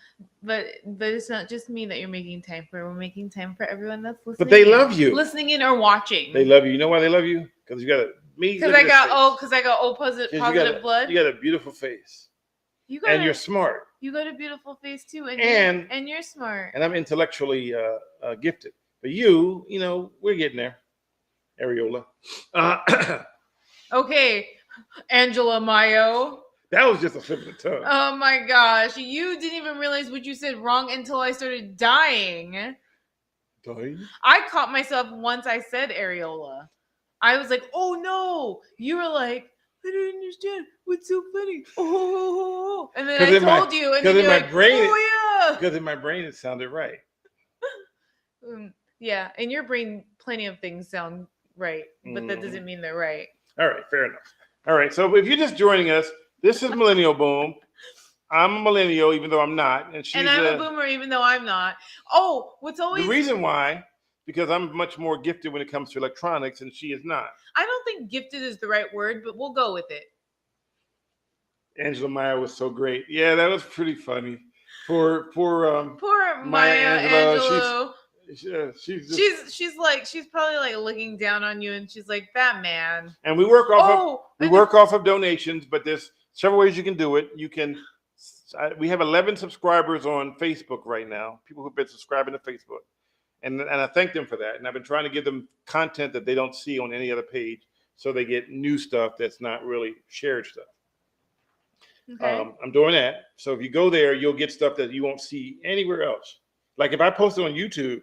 S2: But it's not just me that you're making time for. We're making time for everyone that's listening.
S3: But they love you.
S2: Listening in or watching.
S3: They love you. You know why they love you? Because you got
S2: Because I got positive blood.
S3: You got a beautiful face. And you're smart.
S2: You got a beautiful face too, and you're smart.
S3: And I'm intellectually gifted. But you know, we're getting there, Areola.
S2: Okay, Angela Mayo.
S3: That was just a slip of the tongue.
S2: Oh my gosh, you didn't even realize what you said wrong until I started dying.
S3: Dying?
S2: I caught myself once I said areola. I was like, oh no. You were like, I don't understand. What's so funny? Oh, and then I told you, and then you're like, oh yeah.
S3: Because in my brain it sounded right.
S2: Yeah, in your brain, plenty of things sound right, but that doesn't mean they're right.
S3: All right, fair enough. All right, so if you're just joining us, this is Millennial Boom. I'm a millennial, even though I'm not, and
S2: I'm a boomer, even though I'm not. Oh, what's always
S3: the reason why? Because I'm much more gifted when it comes to electronics, and she is not.
S2: I don't think gifted is the right word, but we'll go with it.
S3: Angela Maya was so great. Yeah, that was pretty funny. Poor
S2: Maya Angelou.
S3: She's
S2: She's probably like looking down on you, and she's like, that man.
S3: And we work off of donations, but there's several ways you can do it. You can. We have 11 subscribers on Facebook right now. People who've been subscribing to Facebook, and I thank them for that. And I've been trying to give them content that they don't see on any other page, so they get new stuff that's not really shared stuff.
S2: Okay.
S3: I'm doing that. So if you go there, you'll get stuff that you won't see anywhere else. Like if I post it on YouTube,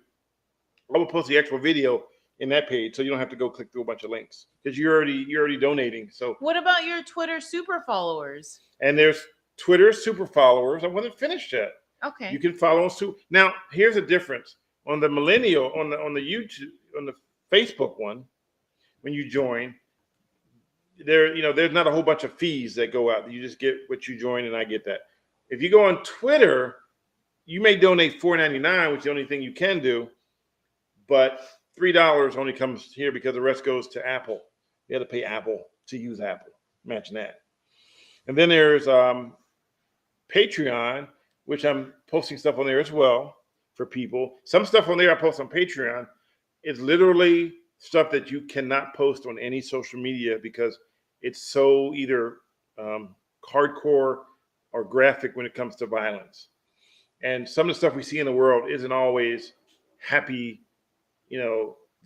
S3: I will post the actual video in that page, so you don't have to go click through a bunch of links because you're already donating. So
S2: what about your Twitter super followers?
S3: And there's Twitter super followers. I wasn't finished yet.
S2: Okay.
S3: You can follow us too. Now, here's the difference on the millennial on the YouTube on the Facebook one. When you join, there's not a whole bunch of fees that go out. You just get what you join, and I get that. If you go on Twitter, you may donate $4.99, which is the only thing you can do, but $3 only comes here because the rest goes to Apple. You have to pay Apple to use Apple. Imagine that. And then there's Patreon, which I'm posting stuff on there as well for people. Some stuff on there I post on Patreon is literally stuff that you cannot post on any social media because it's so either hardcore or graphic when it comes to violence. And some of the stuff we see in the world isn't always happy.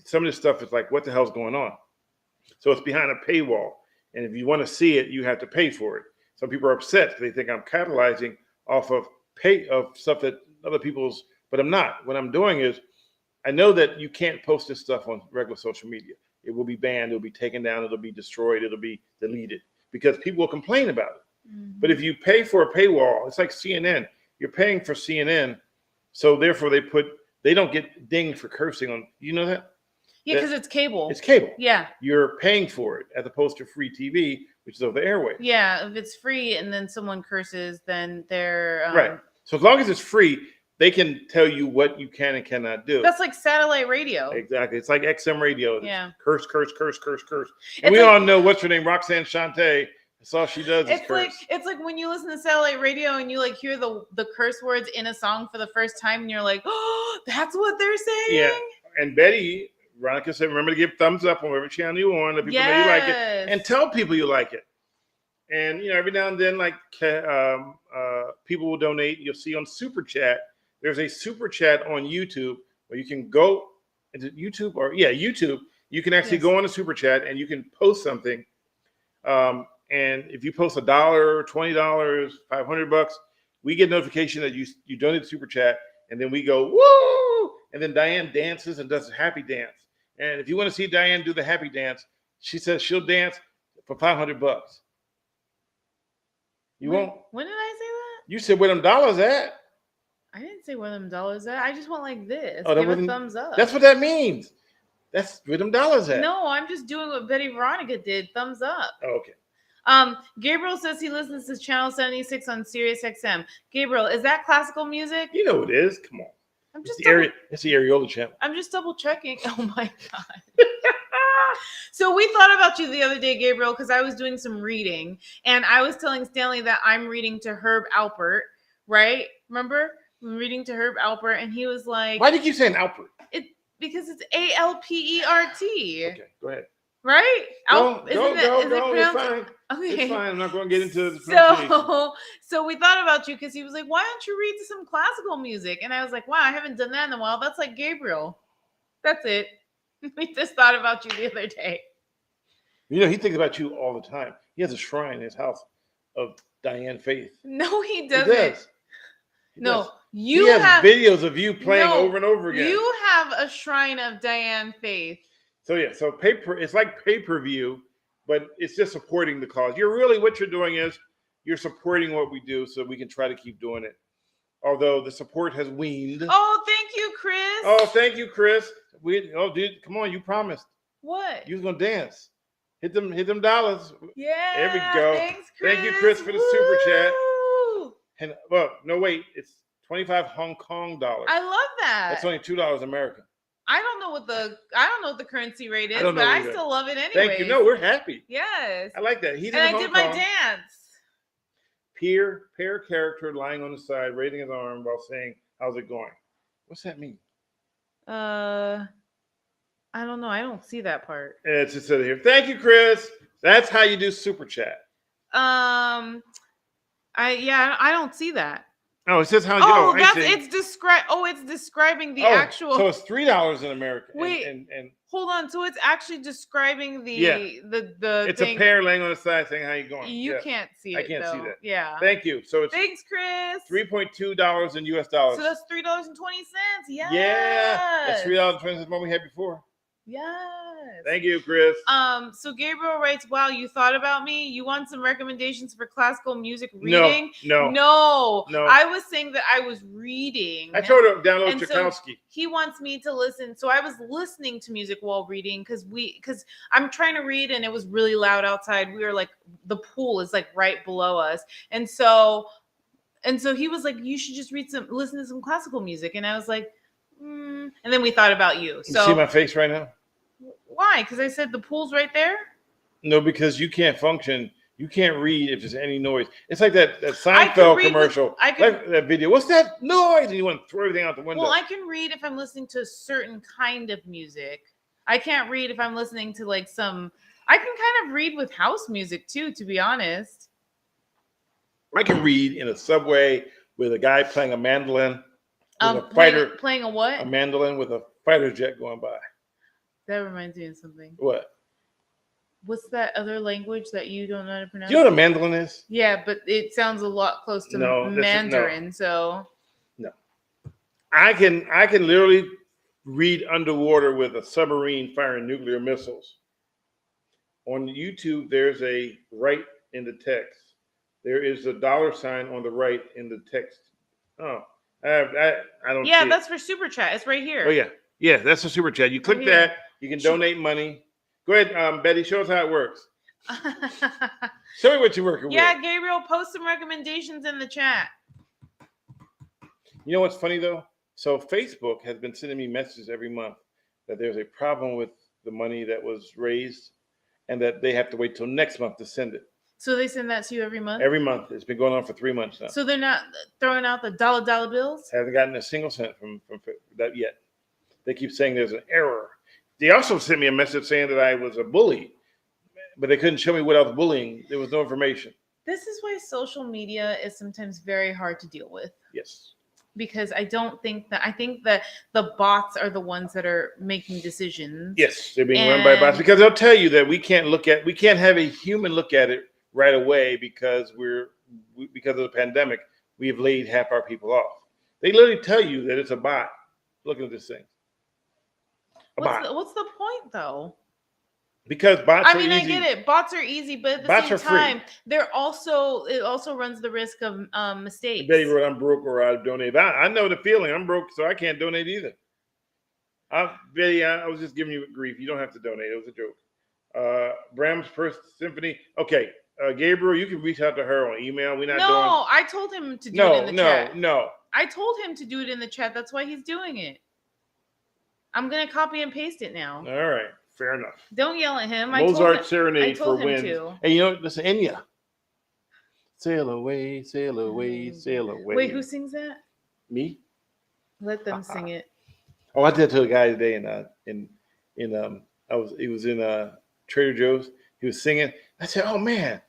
S3: Some of the stuff is like, what the hell's going on? So it's behind a paywall. And if you want to see it, you have to pay for it. Some people are upset because they think I'm capitalizing off of stuff that other people's, but I'm not. What I'm doing is, I know that you can't post this stuff on regular social media. It will be banned. It'll be taken down. It'll be destroyed. It'll be deleted because people will complain about it. Mm-hmm. But if you pay for a paywall, it's like CNN. You're paying for CNN, so therefore they don't get dinged for cursing on. You know that?
S2: Yeah, because it's cable.
S3: It's cable.
S2: Yeah.
S3: You're paying for it as opposed to free TV, which is over the airwaves.
S2: Yeah, if it's free and then someone curses, then they're
S3: right. So as long as it's free, they can tell you what you can and cannot do.
S2: That's like satellite radio.
S3: Exactly. It's like XM radio.
S2: Yeah.
S3: Curse. And we all know what's her name, Roxanne Shante. That's all she does is curse.
S2: It's like when you listen to satellite radio and you like hear the curse words in a song for the first time and you're like, oh, that's what they're saying.
S3: Yeah. And Betty Veronica said, remember to give thumbs up on whatever channel you're on. Let people know you like it, and tell people you like it. And every now and then, like people will donate. You'll see on Super Chat. There's a Super Chat on YouTube where you can go into YouTube YouTube. You can actually go on a Super Chat and you can post something. And if you post $1, $20, $500, we get notification that you donated Super Chat, and then we go woo, and then Diane dances and does a happy dance. And if you want to see Diane do the happy dance, she says she'll dance for $500. You won't.
S2: When did I say that?
S3: You said where them dollars at?
S2: I didn't say where them dollars at. I just went like this.
S3: Oh,
S2: Give a thumbs up.
S3: That's what that means. That's where them dollars at.
S2: No, I'm just doing what Betty Veronica did. Thumbs up.
S3: Oh, okay.
S2: Gabriel says he listens to Channel 76 on Sirius XM. Gabriel, is that classical music?
S3: You know it is. Come on.
S2: It's
S3: the Areola channel.
S2: I'm just double checking. Oh my God. So we thought about you the other day, Gabriel, because I was doing some reading, and I was telling Stanley that I'm reading to Herb Alpert, right? Remember? I'm reading to Herb Alpert, and he was like,
S3: why do you keep saying Alpert?
S2: Because it's Alpert.
S3: Okay, go ahead.
S2: Right?
S3: Go.
S2: Is
S3: It's
S2: it
S3: fine.
S2: Okay.
S3: It's fine. I'm not going to get into the
S2: So we thought about you because he was like, why don't you read some classical music? And I was like, wow, I haven't done that in a while. That's like Gabriel. That's it. We just thought about you the other day.
S3: He thinks about you all the time. He has a shrine in his house of Diane Faith.
S2: No, he
S3: He
S2: doesn't.
S3: does.
S2: No,
S3: He has videos of you playing over and over again.
S2: You have a shrine of Diane Faith.
S3: So it's like pay-per-view, but it's just supporting the cause. What you're doing is you're supporting what we do so we can try to keep doing it. Although the support has weaned.
S2: Oh, thank you, Chris.
S3: Oh, thank you, Chris. Dude, come on, you promised.
S2: What?
S3: You was gonna dance. Hit them dollars.
S2: Yeah.
S3: There we go.
S2: Thanks, Chris.
S3: Thank you, Chris, for the super chat.
S2: Woo!
S3: And it's 25 Hong Kong dollars.
S2: I love that.
S3: That's only $2 American.
S2: I don't know what the currency rate is,
S3: I don't know
S2: but I
S3: either.
S2: still love it anyway.
S3: Thank you. No, we're happy.
S2: Yes.
S3: I like that.
S2: I did my dance.
S3: Pair character lying on the side, raising his arm while saying, "How's it going?" What's that mean?
S2: I don't know. I don't see that part.
S3: It's just said here. Thank you, Chris. That's how you do super chat.
S2: I don't see that.
S3: Oh, it says how.
S2: It's describing the actual.
S3: So it's $3 in America.
S2: Wait,
S3: and
S2: hold on. So it's actually describing the
S3: It's
S2: thing.
S3: a pair laying on the side saying how you going.
S2: You can't see it.
S3: I can't see that.
S2: Yeah.
S3: Thank you. So it's
S2: thanks, Chris.
S3: $3.2 in US dollars.
S2: So that's $3.20. Yes.
S3: Yeah. That's $3.20 more we had before.
S2: Yes.
S3: Thank you, Chris.
S2: So Gabriel writes, wow, you thought about me? You want some recommendations for classical music reading? No. I was saying that I was reading.
S3: I told him download Tchaikovsky.
S2: So he wants me to listen. So I was listening to music while reading because I'm trying to read and it was really loud outside. We were like, the pool is like right below us. And so he was like, you should just listen to some classical music. And I was like, And then we thought about you. So
S3: you see my face right now?
S2: Why? Because I said the pool's right there?
S3: No, because you can't function. You can't read if there's any noise. It's like that Seinfeld commercial. That video. What's that noise? And you want to throw everything out the window.
S2: Well, I can read if I'm listening to a certain kind of music. I can't read if I'm listening to I can kind of read with house music too, to be honest.
S3: I can read in a subway with a guy playing a mandolin.
S2: Playing a what?
S3: A mandolin with a fighter jet going by.
S2: That reminds me of something.
S3: What?
S2: What's that other language that you don't know how to pronounce?
S3: Do you know what a mandolin is?
S2: Yeah, but it sounds a lot close to Mandarin. So
S3: no, I can literally read underwater with a submarine firing nuclear missiles. On YouTube, there's a right in the text. There is a $sign on the right in the text. Oh, I don't.
S2: Yeah,
S3: see
S2: that's for super chat. It's right here.
S3: Oh yeah, that's a super chat. You click that, you can donate money. Go ahead, Betty. Show us how it works. Show me what you're working with.
S2: Yeah, Gabriel, post some recommendations in the chat.
S3: You know what's funny though? So Facebook has been sending me messages every month that there's a problem with the money that was raised, and that they have to wait till next month to send it.
S2: So they send that to you every month?
S3: Every month. It's been going on for 3 months now.
S2: So they're not throwing out the dollar bills?
S3: Haven't gotten a single cent from that yet. They keep saying there's an error. They also sent me a message saying that I was a bully, but they couldn't show me what I was bullying. There was no information.
S2: This is why social media is sometimes very hard to deal with.
S3: Yes.
S2: Because I think that the bots are the ones that are making decisions.
S3: Yes, they're being run by bots because they'll tell you that we can't have a human look at it right away because because of the pandemic, we have laid half our people off. They literally tell you that it's a bot looking at this thing.
S2: What's the point though?
S3: Because bots are easy.
S2: I get it. Bots are easy, but at the same time, it also runs the risk of mistakes.
S3: Betty wrote, I'm broke or I'll donate. I know the feeling. I'm broke, so I can't donate either. Betty, I was just giving you grief. You don't have to donate. It was a joke. Brahms First Symphony. Okay, Gabriel, you can reach out to her on email.
S2: I told him to do it in the chat.
S3: No.
S2: I told him to do it in the chat. That's why he's doing it. I'm going to copy and paste it now.
S3: All right. Fair enough.
S2: Don't yell at him.
S3: Mozart Serenade for Wind.
S2: Hey,
S3: you know, listen, Enya. Sail away, sail away, sail away.
S2: Wait, who sings that?
S3: Me.
S2: Let them sing it.
S3: Oh, I did to a guy today he was in Trader Joe's. He was singing. I said, "Oh man,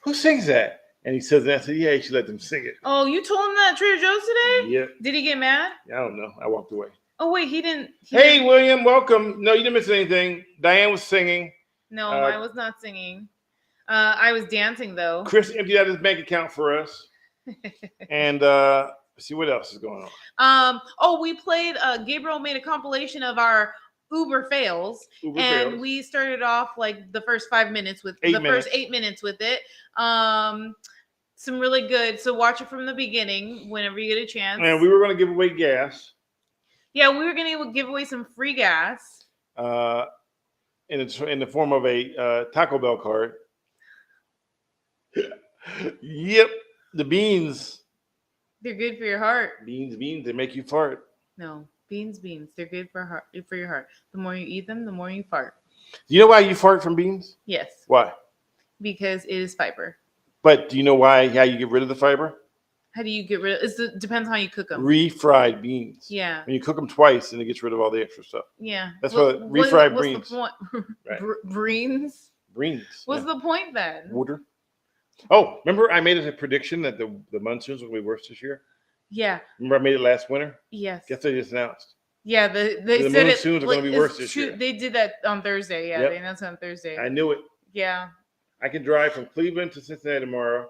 S3: who sings that?" And he says, "I said, yeah, you should let them sing it."
S2: Oh, you told him that at Trader Joe's today?
S3: Yeah.
S2: Did he get mad?
S3: I don't know. I walked away.
S2: Oh wait, he didn't.
S3: Hey, William, welcome. No, you didn't miss anything. Diane was singing.
S2: No, I was not singing. I was dancing though.
S3: Chris emptied out his bank account for us. And see what else is going
S2: on. We played. Gabriel made a compilation of our Uber fails, we started off like the first 5 minutes with first 8 minutes with it. Some really good. So watch it from the beginning whenever you get a chance.
S3: And we were going to give away gas.
S2: Yeah, we were going to give away some free gas.
S3: In the form of a Taco Bell card. Yep, the beans.
S2: They're good for your heart.
S3: Beans, they make you fart.
S2: No, beans. They're good for your heart. The more you eat them, the more you fart.
S3: Do you know why you fart from beans?
S2: Yes.
S3: Why?
S2: Because it is fiber.
S3: But do you know how you get rid of the fiber?
S2: How do you get rid of it? Depends how you cook them.
S3: Refried beans.
S2: Yeah.
S3: When you cook them twice, then it gets rid of all the extra stuff.
S2: Yeah.
S3: That's what refried beans.
S2: What's the point?
S3: Right.
S2: Greens?
S3: Greens.
S2: What's the point then?
S3: Water. Oh, remember I made a prediction that the monsoons will be worse this year?
S2: Yeah.
S3: Remember I made it last winter?
S2: Yes.
S3: Guess they just announced.
S2: Yeah, they
S3: said the monsoons are going to be worse this year.
S2: They did that on Thursday. Yeah, They announced it on Thursday.
S3: I knew it.
S2: Yeah.
S3: I can drive from Cleveland to Cincinnati tomorrow.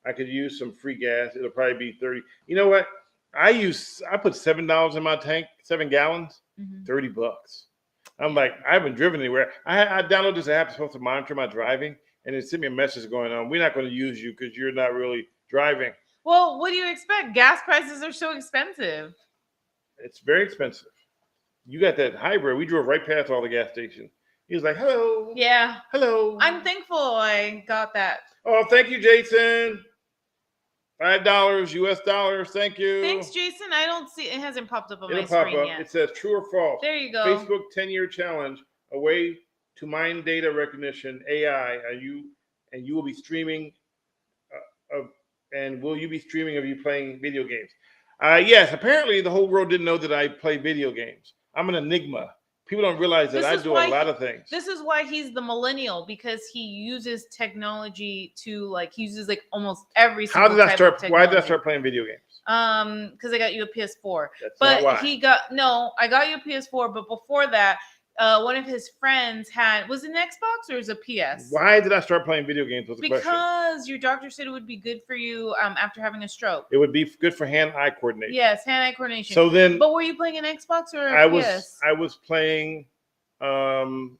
S3: I could use some free gas. It'll probably be 30. You know what? I put $7 in my tank, 7 gallons, $30. I'm like, I haven't driven anywhere. I downloaded this app supposed to monitor my driving, and it sent me a message going on. We're not going to use you because you're not really driving.
S2: Well, what do you expect? Gas prices are so expensive.
S3: It's very expensive. You got that hybrid. We drove right past all the gas stations. He was like, hello.
S2: Yeah.
S3: Hello.
S2: I'm thankful I got that.
S3: Oh, thank you, Jason. $5 US dollars. Thank you.
S2: Thanks, Jason. I don't see it hasn't popped up on my screen yet.
S3: It says true or false.
S2: There you go.
S3: Facebook 10-year challenge, a way to mine data recognition, AI. You will be streaming will you be streaming of you playing video games? Yes, apparently the whole world didn't know that I play video games. I'm an enigma. People don't realize that I do a lot of things. This
S2: is why he's the millennial, because he uses technology to he uses almost every single
S3: Why did I start playing video games?
S2: Because I got you a PS4.
S3: That's not why.
S2: I got you a PS4, but before that, one of his friends was it an Xbox or was it a PS?
S3: Why did I start playing video games?
S2: Because your doctor said it would be good for you after having a stroke.
S3: It would be good for hand-eye coordination.
S2: Yes, hand-eye coordination.
S3: So then,
S2: but were you playing an Xbox or a PS?
S3: I was playing Xbox,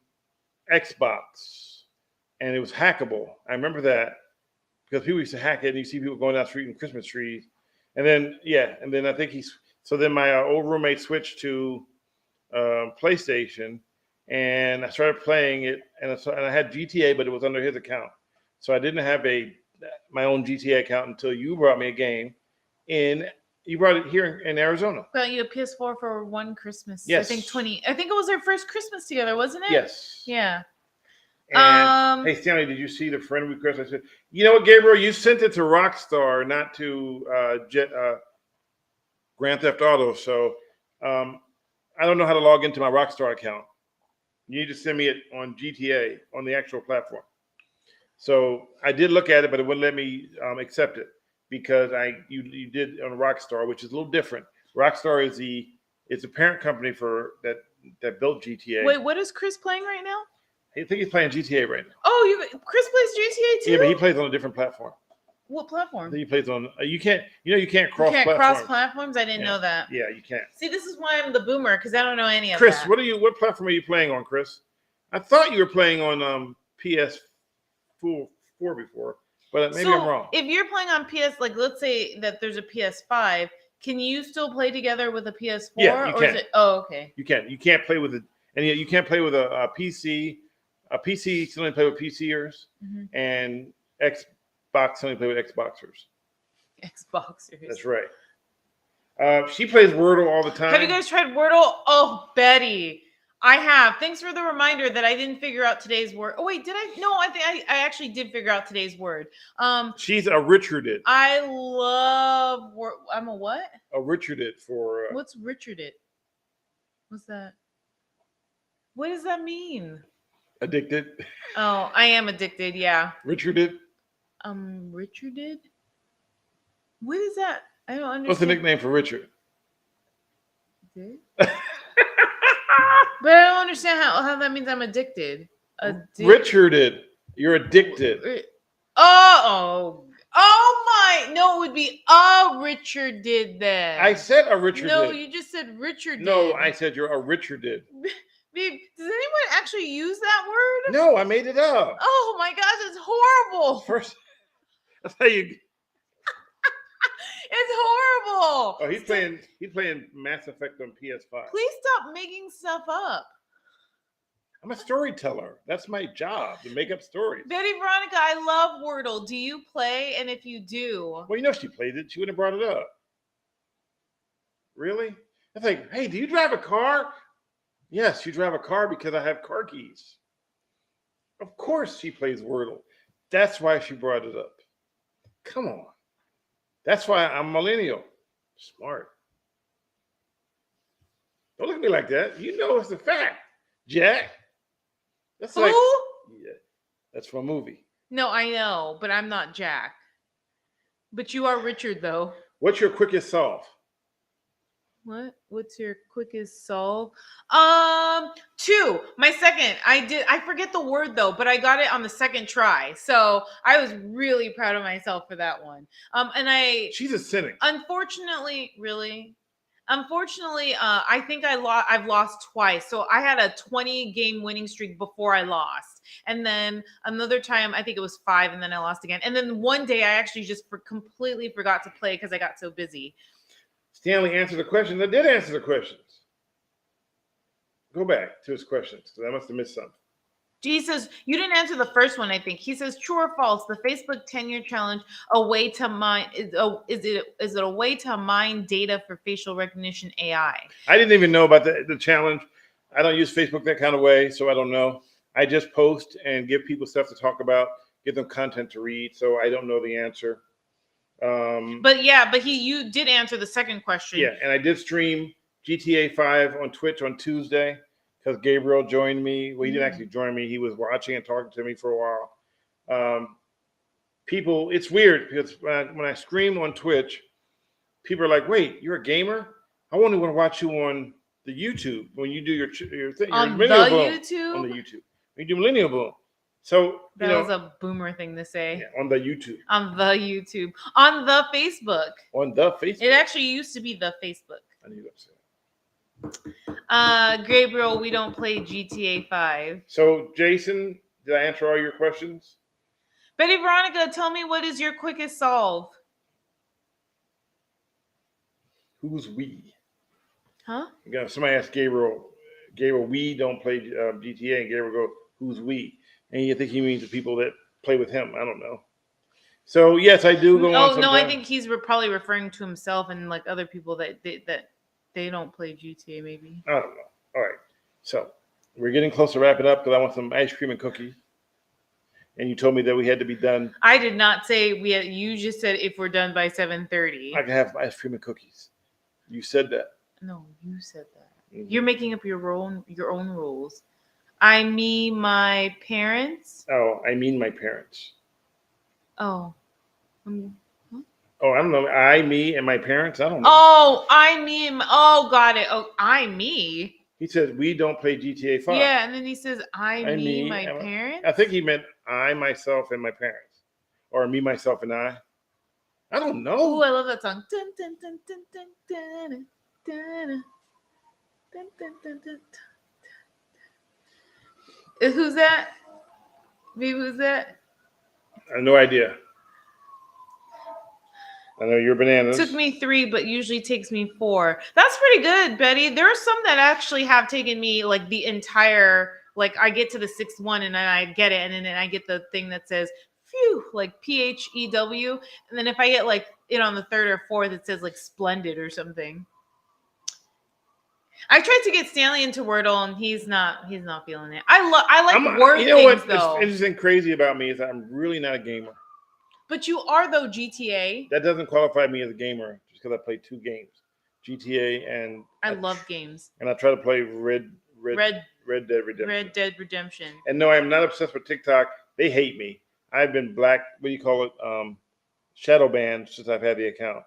S3: and it was hackable. I remember that because people used to hack it, and you see people going down the street in Christmas trees, and then I think then my old roommate switched to PlayStation. And I started playing it, and I had GTA, but it was under his account. So I didn't have my own GTA account until you brought me a game. You brought it here in Arizona.
S2: Got you a PS4 for one Christmas.
S3: Yes.
S2: I think it was our first Christmas together, wasn't it?
S3: Yes.
S2: Yeah.
S3: And, hey, Stanley, did you see the friend request? I said, you know what, Gabriel? You sent it to Rockstar, not to Grand Theft Auto. So I don't know how to log into my Rockstar account. You need to send me it on GTA on the actual platform. So I did look at it, but it wouldn't let me accept it because you did on Rockstar, which is a little different. Rockstar is it's a parent company for that built GTA.
S2: Wait, what is Chris playing right now?
S3: I think he's playing GTA right now.
S2: Oh, Chris plays GTA too?
S3: Yeah, but he plays on a different platform.
S2: What
S3: I
S2: platform?
S3: think he plays on. You can't cross.
S2: You can't
S3: platforms.
S2: cross platforms? I didn't know that.
S3: Yeah, you can't.
S2: See, this is why I'm the boomer, because I don't know any of
S3: Chris,
S2: that.
S3: what platform are you playing on, Chris? I thought you were playing on PS4 before, but maybe I'm wrong.
S2: If you're playing on PS, like let's say that there's a PS5, can you still play together with a PS4?
S3: Yeah, you can.
S2: Okay.
S3: You can. You can't play with you can't play with a PC. A PC can only play with PCers, and Xbox only play with Xboxers.
S2: Xboxers.
S3: That's right. She plays Wordle all the time.
S2: Have you guys tried Wordle? Oh, Betty. I have. Thanks for the reminder that I didn't figure out today's word. Oh, wait, did I? No, I think I actually did figure out today's word.
S3: She's a Richarded.
S2: I love I'm a what?
S3: A Richarded for
S2: What's Richarded? What's that? What does that mean?
S3: addicted.
S2: Oh, I am addicted, yeah.
S3: Richarded.
S2: Richarded? What is that? I don't understand.
S3: What's the nickname for Richard?
S2: But I don't understand how that means I'm addicted.
S3: Richarded. You're addicted.
S2: Oh my! No, it would be Richard did that.
S3: I said a Richard.
S2: No, you just said Richard.
S3: No, I said you're a Richarded.
S2: Babe, does anyone actually use that word?
S3: No, I made it up.
S2: Oh my gosh, it's horrible.
S3: First, that's how you.
S2: It's horrible.
S3: Oh, he's playing Mass Effect on PS5.
S2: Please stop making stuff up.
S3: I'm a storyteller. That's my job, to make up stories.
S2: Betty Veronica, I love Wordle. Do you play? And if you do,
S3: Well, you know she played it. She wouldn't have brought it up. Really? It's like, hey, do you drive a car? Yes, you drive a car because I have car keys. Of course she plays Wordle. That's why she brought it up. Come on. That's why I'm millennial. Smart. Don't look at me like that. You know it's a fact, Jack. That's
S2: who?
S3: like, yeah, that's from a movie.
S2: No, I know, but I'm not Jack. But you are Richard, though.
S3: What's your quickest solve?
S2: What? What's your quickest solve? 2. My second. I forget the word though, but I got it on the second try. So I was really proud of myself for that one.
S3: She's a cynic.
S2: Unfortunately, I think I've lost twice. So I had a 20 game winning streak before I lost. And then another time, I think it was 5, and then I lost again. And then one day I actually just completely forgot to play because I got so busy.
S3: Stanley answered the questions. I did answer the questions. Go back to his questions because I must have missed something.
S2: He says, you didn't answer the first one, I think. He says, true or false, the Facebook 10-year challenge, a way to mine, is it a way to mine data for facial recognition AI?
S3: I didn't even know about the challenge. I don't use Facebook that kind of way, so I don't know. I just post and give people stuff to talk about, give them content to read, so I don't know the answer.
S2: But you did answer the second question.
S3: Yeah, and I did stream GTA 5 on Twitch on Tuesday because Gabriel joined me. Well, he didn't actually join me. He was watching and talking to me for a while. People, it's weird because when I stream on Twitch, people are like, "Wait, you're a gamer? I only want to watch you on the YouTube when you do your thing
S2: on the YouTube.
S3: On the YouTube, when you do Millennial Boom." So
S2: that was a boomer thing to say.
S3: Yeah, on the YouTube.
S2: On the YouTube. On the Facebook.
S3: On the Facebook.
S2: It actually used to be the Facebook.
S3: I knew that.
S2: Gabriel, we don't play GTA 5.
S3: So, Jason, did I answer all your questions?
S2: Betty Veronica, tell me, what is your quickest solve?
S3: Who's we?
S2: Huh?
S3: Somebody asked Gabriel, we don't play GTA, and Gabriel go, who's we? And you think he means the people that play with him. I don't know. So, yes, I do go on.
S2: Oh, no, I think he's probably referring to himself and like other people that they don't play GTA, maybe.
S3: I don't know. All right. So, we're getting close to wrapping up because I want some ice cream and cookies. And you told me that we had to be done.
S2: I did not say we had. You just said if we're done by 7:30.
S3: I can have ice cream and cookies. You said that.
S2: No, you said that.
S3: Mm-hmm.
S2: You're making up your own rules. I, me, my parents.
S3: Oh, I mean my parents.
S2: Oh.
S3: Oh, I don't know. I, me, and my parents. I don't know.
S2: Oh, I, me, and got it. Oh, I, me.
S3: He says we don't play GTA 5.
S2: Yeah, and then he says, I,
S3: I,
S2: me,
S3: me,
S2: my
S3: and
S2: parents.
S3: I think he meant I, myself, and my parents, or me, myself, and I. I don't know.
S2: Oh, I love that song. Dun, dun, dun, dun, dun, dun, dun, dun, dun, dun, dun. Who's that? Me, who's that?
S3: I have no idea. I know you're bananas.
S2: Took me 3, but usually takes me 4. That's pretty good, Betty. There are some that actually have taken me like the entire, like I get to the 6th one and then I get it, and then I get the thing that says phew, like PHEW, and then if I get like it on the 3rd or 4th, it says like splendid or something. I tried to get Stanley into Wordle, and he's not feeling it. I like word
S3: you know
S2: things
S3: what?
S2: though.
S3: It's interesting, crazy about me is that I'm really not a gamer.
S2: But you are though, GTA.
S3: That doesn't qualify me as a gamer just because I play 2 games, GTA and
S2: I love games.
S3: And I try to play Red Dead Redemption.
S2: Red Dead Redemption.
S3: And no, I'm not obsessed with TikTok. They hate me. I've been shadow banned since I've had the account.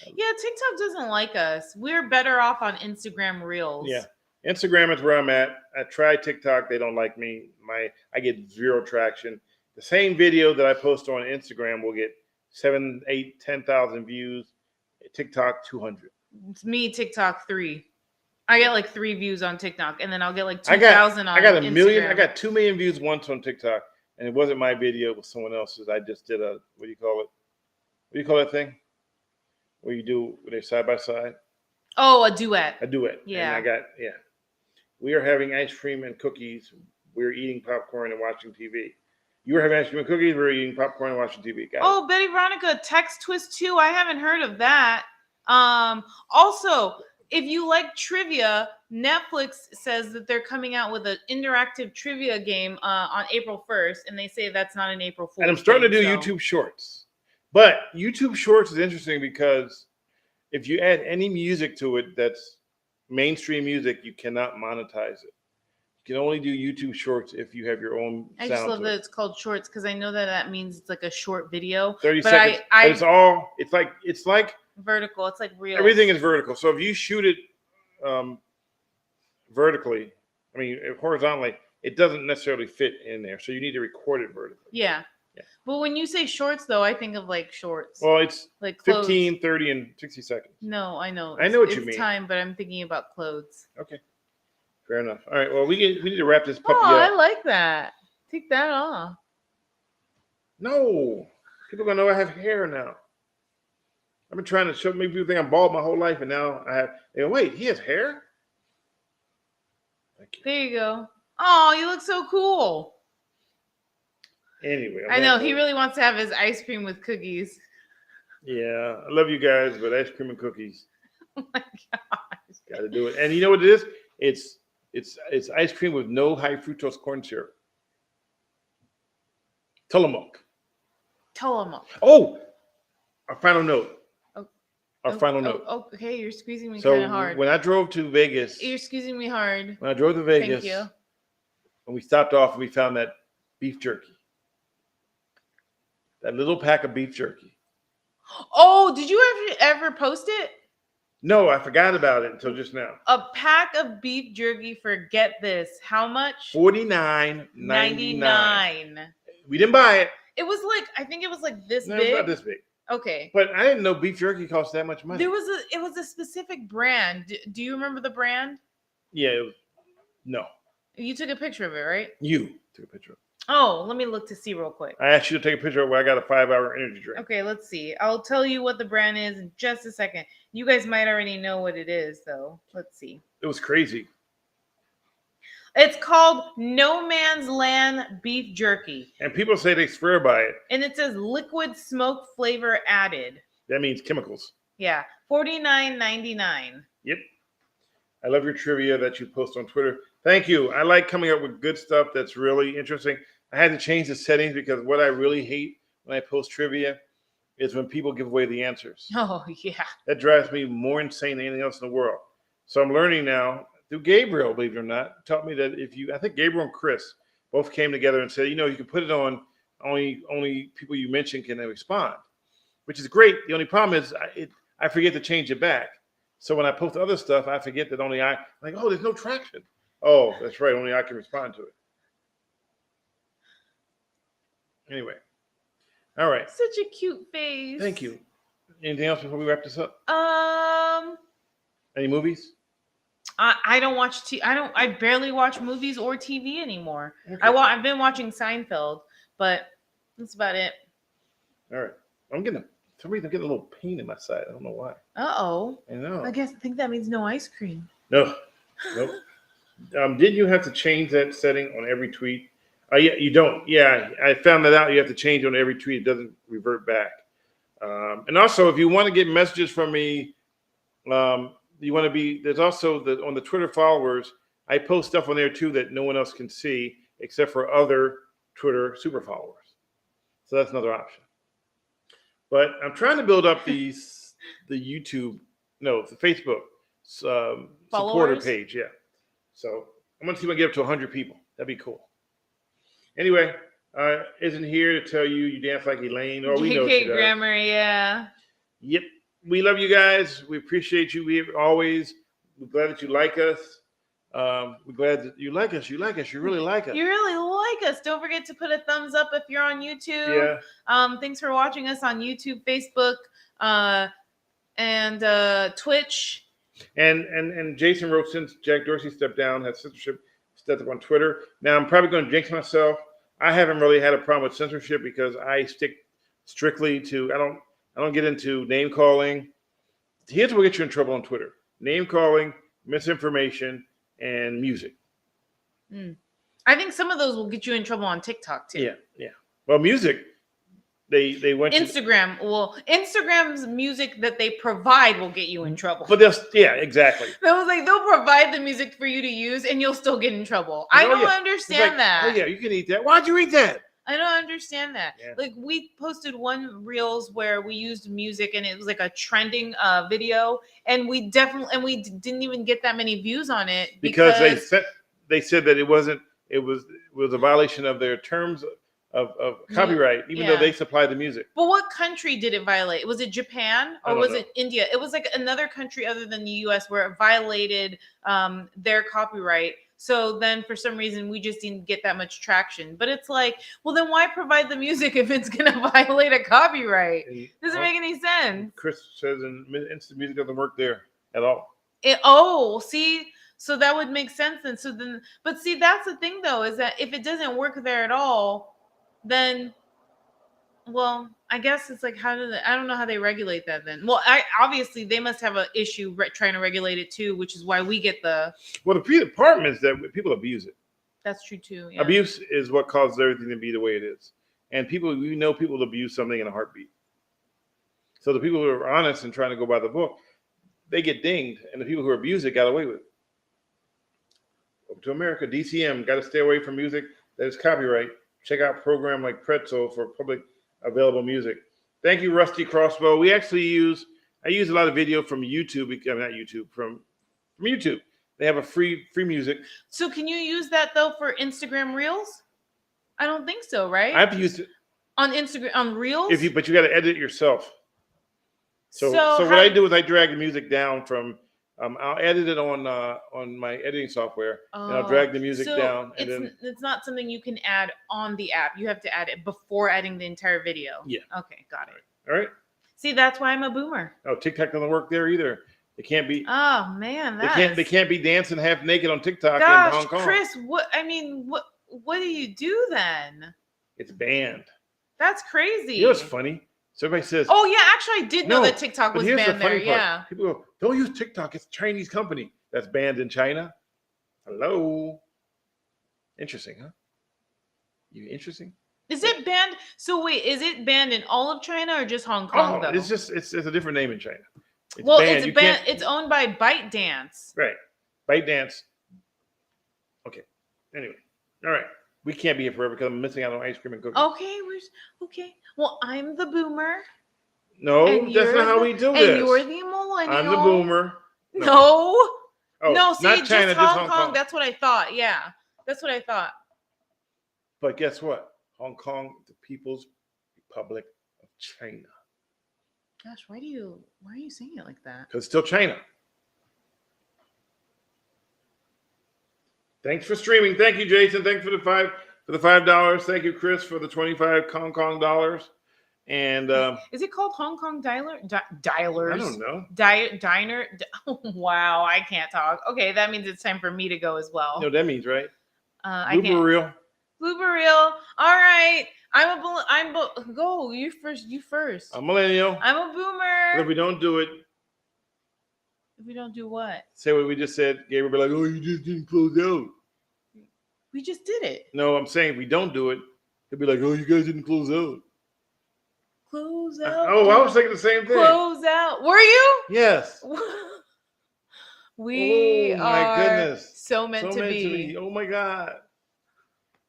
S2: Yeah, TikTok doesn't like us. We're better off on Instagram Reels.
S3: Yeah, Instagram is where I'm at. I try TikTok. They don't like me. I get 0 traction. The same video that I post on Instagram will get 7, 8, 10,000 views. TikTok 200.
S2: It's me, TikTok 3. I get like 3 views on TikTok, and then I'll get like 2,000 on
S3: I got a
S2: Instagram.
S3: million. I got 2 million views once on TikTok, and it wasn't my video. It was someone else's. I just did a what do you call it? What do you call that thing? Where they're side by side.
S2: Oh, a duet.
S3: A duet.
S2: Yeah.
S3: And we are having ice cream and cookies. We're eating popcorn and watching TV. You were having ice cream and cookies. We're eating popcorn and watching TV.
S2: Oh, Betty Veronica, Text Twist 2. I haven't heard of that. Also, if you like trivia, Netflix says that they're coming out with an interactive trivia game on April 1st, and they say that's not an April Fool's.
S3: And I'm starting to do YouTube Shorts. But YouTube Shorts is interesting because if you add any music to it that's mainstream music, you cannot monetize it. You can only do YouTube Shorts if you have your own sound.
S2: I just love that it's called Shorts because I know that means it's like a short video.
S3: 30 seconds. It's like
S2: vertical. It's like real.
S3: Everything is vertical. So if you shoot it horizontally, it doesn't necessarily fit in there. So you need to record it vertically.
S2: Yeah. But when you say shorts, though, I think of like shorts.
S3: Well, it's
S2: like
S3: 15, 30, and 60 seconds.
S2: No, I know.
S3: I know what you mean.
S2: It's time, but I'm thinking about clothes.
S3: Okay. Fair enough. All right. Well, we need to wrap this puppy up.
S2: I like that. Take that off.
S3: No. People are going to know I have hair now. I've been trying to show people think I'm bald my whole life, and now I have. They go, wait, he has hair? Thank you.
S2: There you go. Oh, you look so cool.
S3: Anyway,
S2: I know he really wants to have his ice cream with cookies.
S3: Yeah, I love you guys, but ice cream and cookies.
S2: Oh my gosh!
S3: Got to do it. And you know what it is? It's ice cream with no high fructose corn syrup. Tillamook. Oh, our final note. Final note.
S2: Oh, okay, you're squeezing me
S3: so
S2: kind of hard.
S3: When I drove to Vegas,
S2: you're squeezing me hard.
S3: When I drove to Vegas,
S2: thank you.
S3: And we stopped off and we found that beef jerky. That little pack of beef jerky.
S2: Oh, did you ever post it?
S3: No, I forgot about it until just now.
S2: A pack of beef jerky for, get this, how much?
S3: $49.99. We didn't buy it.
S2: It was like, I think it was like this big.
S3: It's not this big.
S2: Okay.
S3: But I didn't know beef jerky cost that much money.
S2: It was a specific brand. Do you remember the brand?
S3: Yeah. No.
S2: You took a picture of it, right?
S3: You took a picture of it.
S2: Oh, let me look to see real quick.
S3: I asked you to take a picture of where I got a 5-hour energy drink.
S2: Okay, let's see. I'll tell you what the brand is in just a second. You guys might already know what it is, though. Let's see.
S3: It was crazy.
S2: It's called No Man's Land Beef Jerky.
S3: And people say they swear by it.
S2: And it says liquid smoke flavor added.
S3: That means chemicals.
S2: Yeah, $49.99.
S3: Yep. I love your trivia that you post on Twitter. Thank you. I like coming up with good stuff that's really interesting. I had to change the settings because what I really hate when I post trivia is when people give away the answers.
S2: Oh, yeah.
S3: That drives me more insane than anything else in the world. So I'm learning now through Gabriel, believe it or not, taught me that I think Gabriel and Chris both came together and said, you can put it on only people you mention can respond, which is great. The only problem is I forget to change it back. So when I post other stuff, I forget that only there's no traction. Oh, that's right. Only I can respond to it. Anyway. All right.
S2: Such a cute face.
S3: Thank you. Anything else before we wrap this up? Any movies?
S2: I don't watch I barely watch movies or TV anymore.
S3: Okay.
S2: I've been watching Seinfeld, but that's about it.
S3: All right. For some reason I'm getting a little pain in my side. I don't know why.
S2: Uh-oh.
S3: I know.
S2: I think that means no ice cream.
S3: No. Nope. Didn't you have to change that setting on every tweet? Yeah, you don't. Yeah, I found that out. You have to change it on every tweet. It doesn't revert back. And also, if you want to get messages from me, there's also on the Twitter followers, I post stuff on there too that no one else can see except for other Twitter super followers. So that's another option. But I'm trying to build up the Facebook supporter page. Yeah. So I'm going to see if I can get up to 100 people. That'd be cool. Anyway, isn't here to tell you dance like Elaine, or we know she does.
S2: Grammar, yeah.
S3: Yep. We love you guys. We appreciate you. We're glad that you like us. We're glad that you like us. You like us. You really like us.
S2: You really like us. Don't forget to put a thumbs up if you're on YouTube.
S3: Yeah.
S2: Thanks for watching us on YouTube, Facebook, and Twitch.
S3: And Jason wrote, since Jack Dorsey stepped down, has censorship stepped up on Twitter. Now I'm probably going to jinx myself. I haven't really had a problem with censorship because I stick strictly to I don't get into name calling. Here's what will get you in trouble on Twitter: name calling, misinformation, and music.
S2: I think some of those will get you in trouble on TikTok too.
S3: Yeah. Well, music, they went
S2: Instagram. Instagram's music that they provide will get you in trouble.
S3: But exactly.
S2: They'll provide the music for you to use, and you'll still get in trouble. I don't understand that.
S3: Oh yeah, you can eat that. Why'd you eat that?
S2: I don't understand that.
S3: Yeah.
S2: Like, we posted one reels where we used music and it was like a trending video, and we didn't even get that many views on it
S3: because they said that it was a violation of their terms of copyright, even though they supplied the music.
S2: But what country did it violate? Was it Japan or was it India? It was like another country other than the US where it violated their copyright. So then for some reason we just didn't get that much traction. But it's like, well, then why provide the music if it's going to violate a copyright? Doesn't make any sense.
S3: Chris says instant music doesn't work there at all.
S2: See, so that would make sense then. But see, that's the thing though, is that if it doesn't work there at all, then, well, I guess it's like, I don't know how they regulate that then. Well, obviously they must have an issue trying to regulate it too, which is why we get the
S3: problem is that people abuse it.
S2: That's true too. Yeah.
S3: Abuse is what causes everything to be the way it is. And people abuse something in a heartbeat. So the people who are honest and trying to go by the book, they get dinged. And the people who abuse it got away with it. Over to America, DCM, got to stay away from music that is copyright. Check out a program like Pretzel for public available music. Thank you, Rusty Crossbow. I use a lot of video from YouTube, not YouTube, from YouTube. They have a free music.
S2: So can you use that though for Instagram Reels? I don't think so, right?
S3: I have to use it
S2: on Instagram on Reels.
S3: But you got to edit it yourself. So what I do is I drag the music down from. I'll edit it on my editing software, and I'll drag the music down. And
S2: it's not something you can add on the app. You have to add it before adding the entire video.
S3: Yeah.
S2: Okay, got it.
S3: All right.
S2: See, that's why I'm a boomer.
S3: Oh, TikTok doesn't work there either. It can't be.
S2: Oh man,
S3: they can't be dancing half naked on TikTok in Hong Kong.
S2: Chris, what do you do then?
S3: It's banned.
S2: That's crazy.
S3: You know what's funny? So everybody says,
S2: "Oh yeah, actually, I did know that TikTok was banned there." Yeah.
S3: People go, "Don't use TikTok. It's a Chinese company that's banned in China." Hello. Interesting, huh? You interesting?
S2: Is it banned? So wait, is it banned in all of China or just Hong Kong? Though
S3: it's a different name in China.
S2: It's banned. It's owned by ByteDance.
S3: Right, ByteDance. Okay. Anyway, all right. We can't be here forever because I'm missing out on ice cream and cookies.
S2: Okay. Well, I'm the boomer.
S3: No, that's not how we do this.
S2: And you're the millennial.
S3: I'm the boomer.
S2: No.
S3: Oh,
S2: no, see,
S3: not China,
S2: just Hong Kong. That's what I thought. Yeah, that's what I thought.
S3: But guess what? Hong Kong, the People's Republic of China.
S2: Gosh, why are you saying it like that?
S3: Because it's still China. Thanks for streaming. Thank you, Jason. Thanks for the $5. Thank you, Chris, for the 25 Hong Kong dollars. And
S2: is it called Hong Kong dialers?
S3: I don't know.
S2: Diner. Wow, I can't talk. Okay, that means it's time for me to go as well.
S3: You know what that means, right?
S2: I can't.
S3: Real.
S2: Blooper reel. All right. Go. You first.
S3: I'm millennial.
S2: I'm a boomer.
S3: But if we don't do it,
S2: If we don't do what?
S3: say what we just said, Gabriel will be like, oh, you just didn't close out.
S2: We just did it.
S3: No, I'm saying if we don't do it, he'll be like, oh, you guys didn't close out.
S2: Close out.
S3: Oh, I was thinking the same thing.
S2: Close out. Were you?
S3: Yes.
S2: We
S3: oh, my
S2: are
S3: goodness.
S2: so meant to be.
S3: Oh, my God.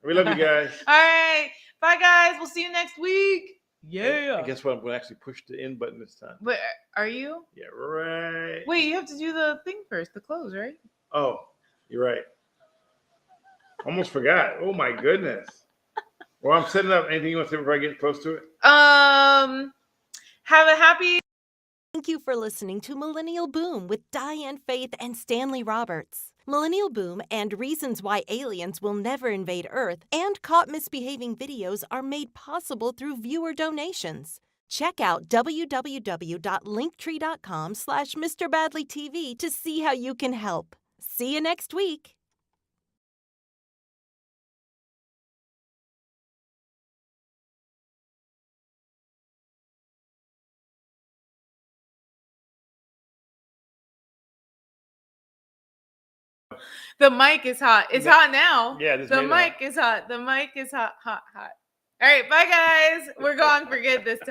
S3: We love you guys.
S2: All right. Bye, guys. We'll see you next week. Yeah.
S3: And guess what? I'm going to actually push the end button this time.
S2: But are you?
S3: Yeah, right.
S2: Wait, you have to do the thing first, the close, right?
S3: Oh, you're right. Almost forgot. Oh, my goodness. Well, I'm setting up. Anything you want to say before I get close to it?
S2: Have a happy.
S1: Thank you for listening to Millennial Boom with Diane Faith and Stanley Roberts. Millennial Boom and Reasons Why Aliens Will Never Invade Earth and Caught Misbehaving videos are made possible through viewer donations. Check out www.linktree.com/MrBadleyTV to see how you can help. See you next week.
S2: The mic is hot. It's hot now.
S3: Yeah, this
S2: the mic is hot. The mic is hot. All right, bye guys. We're gone for good this time.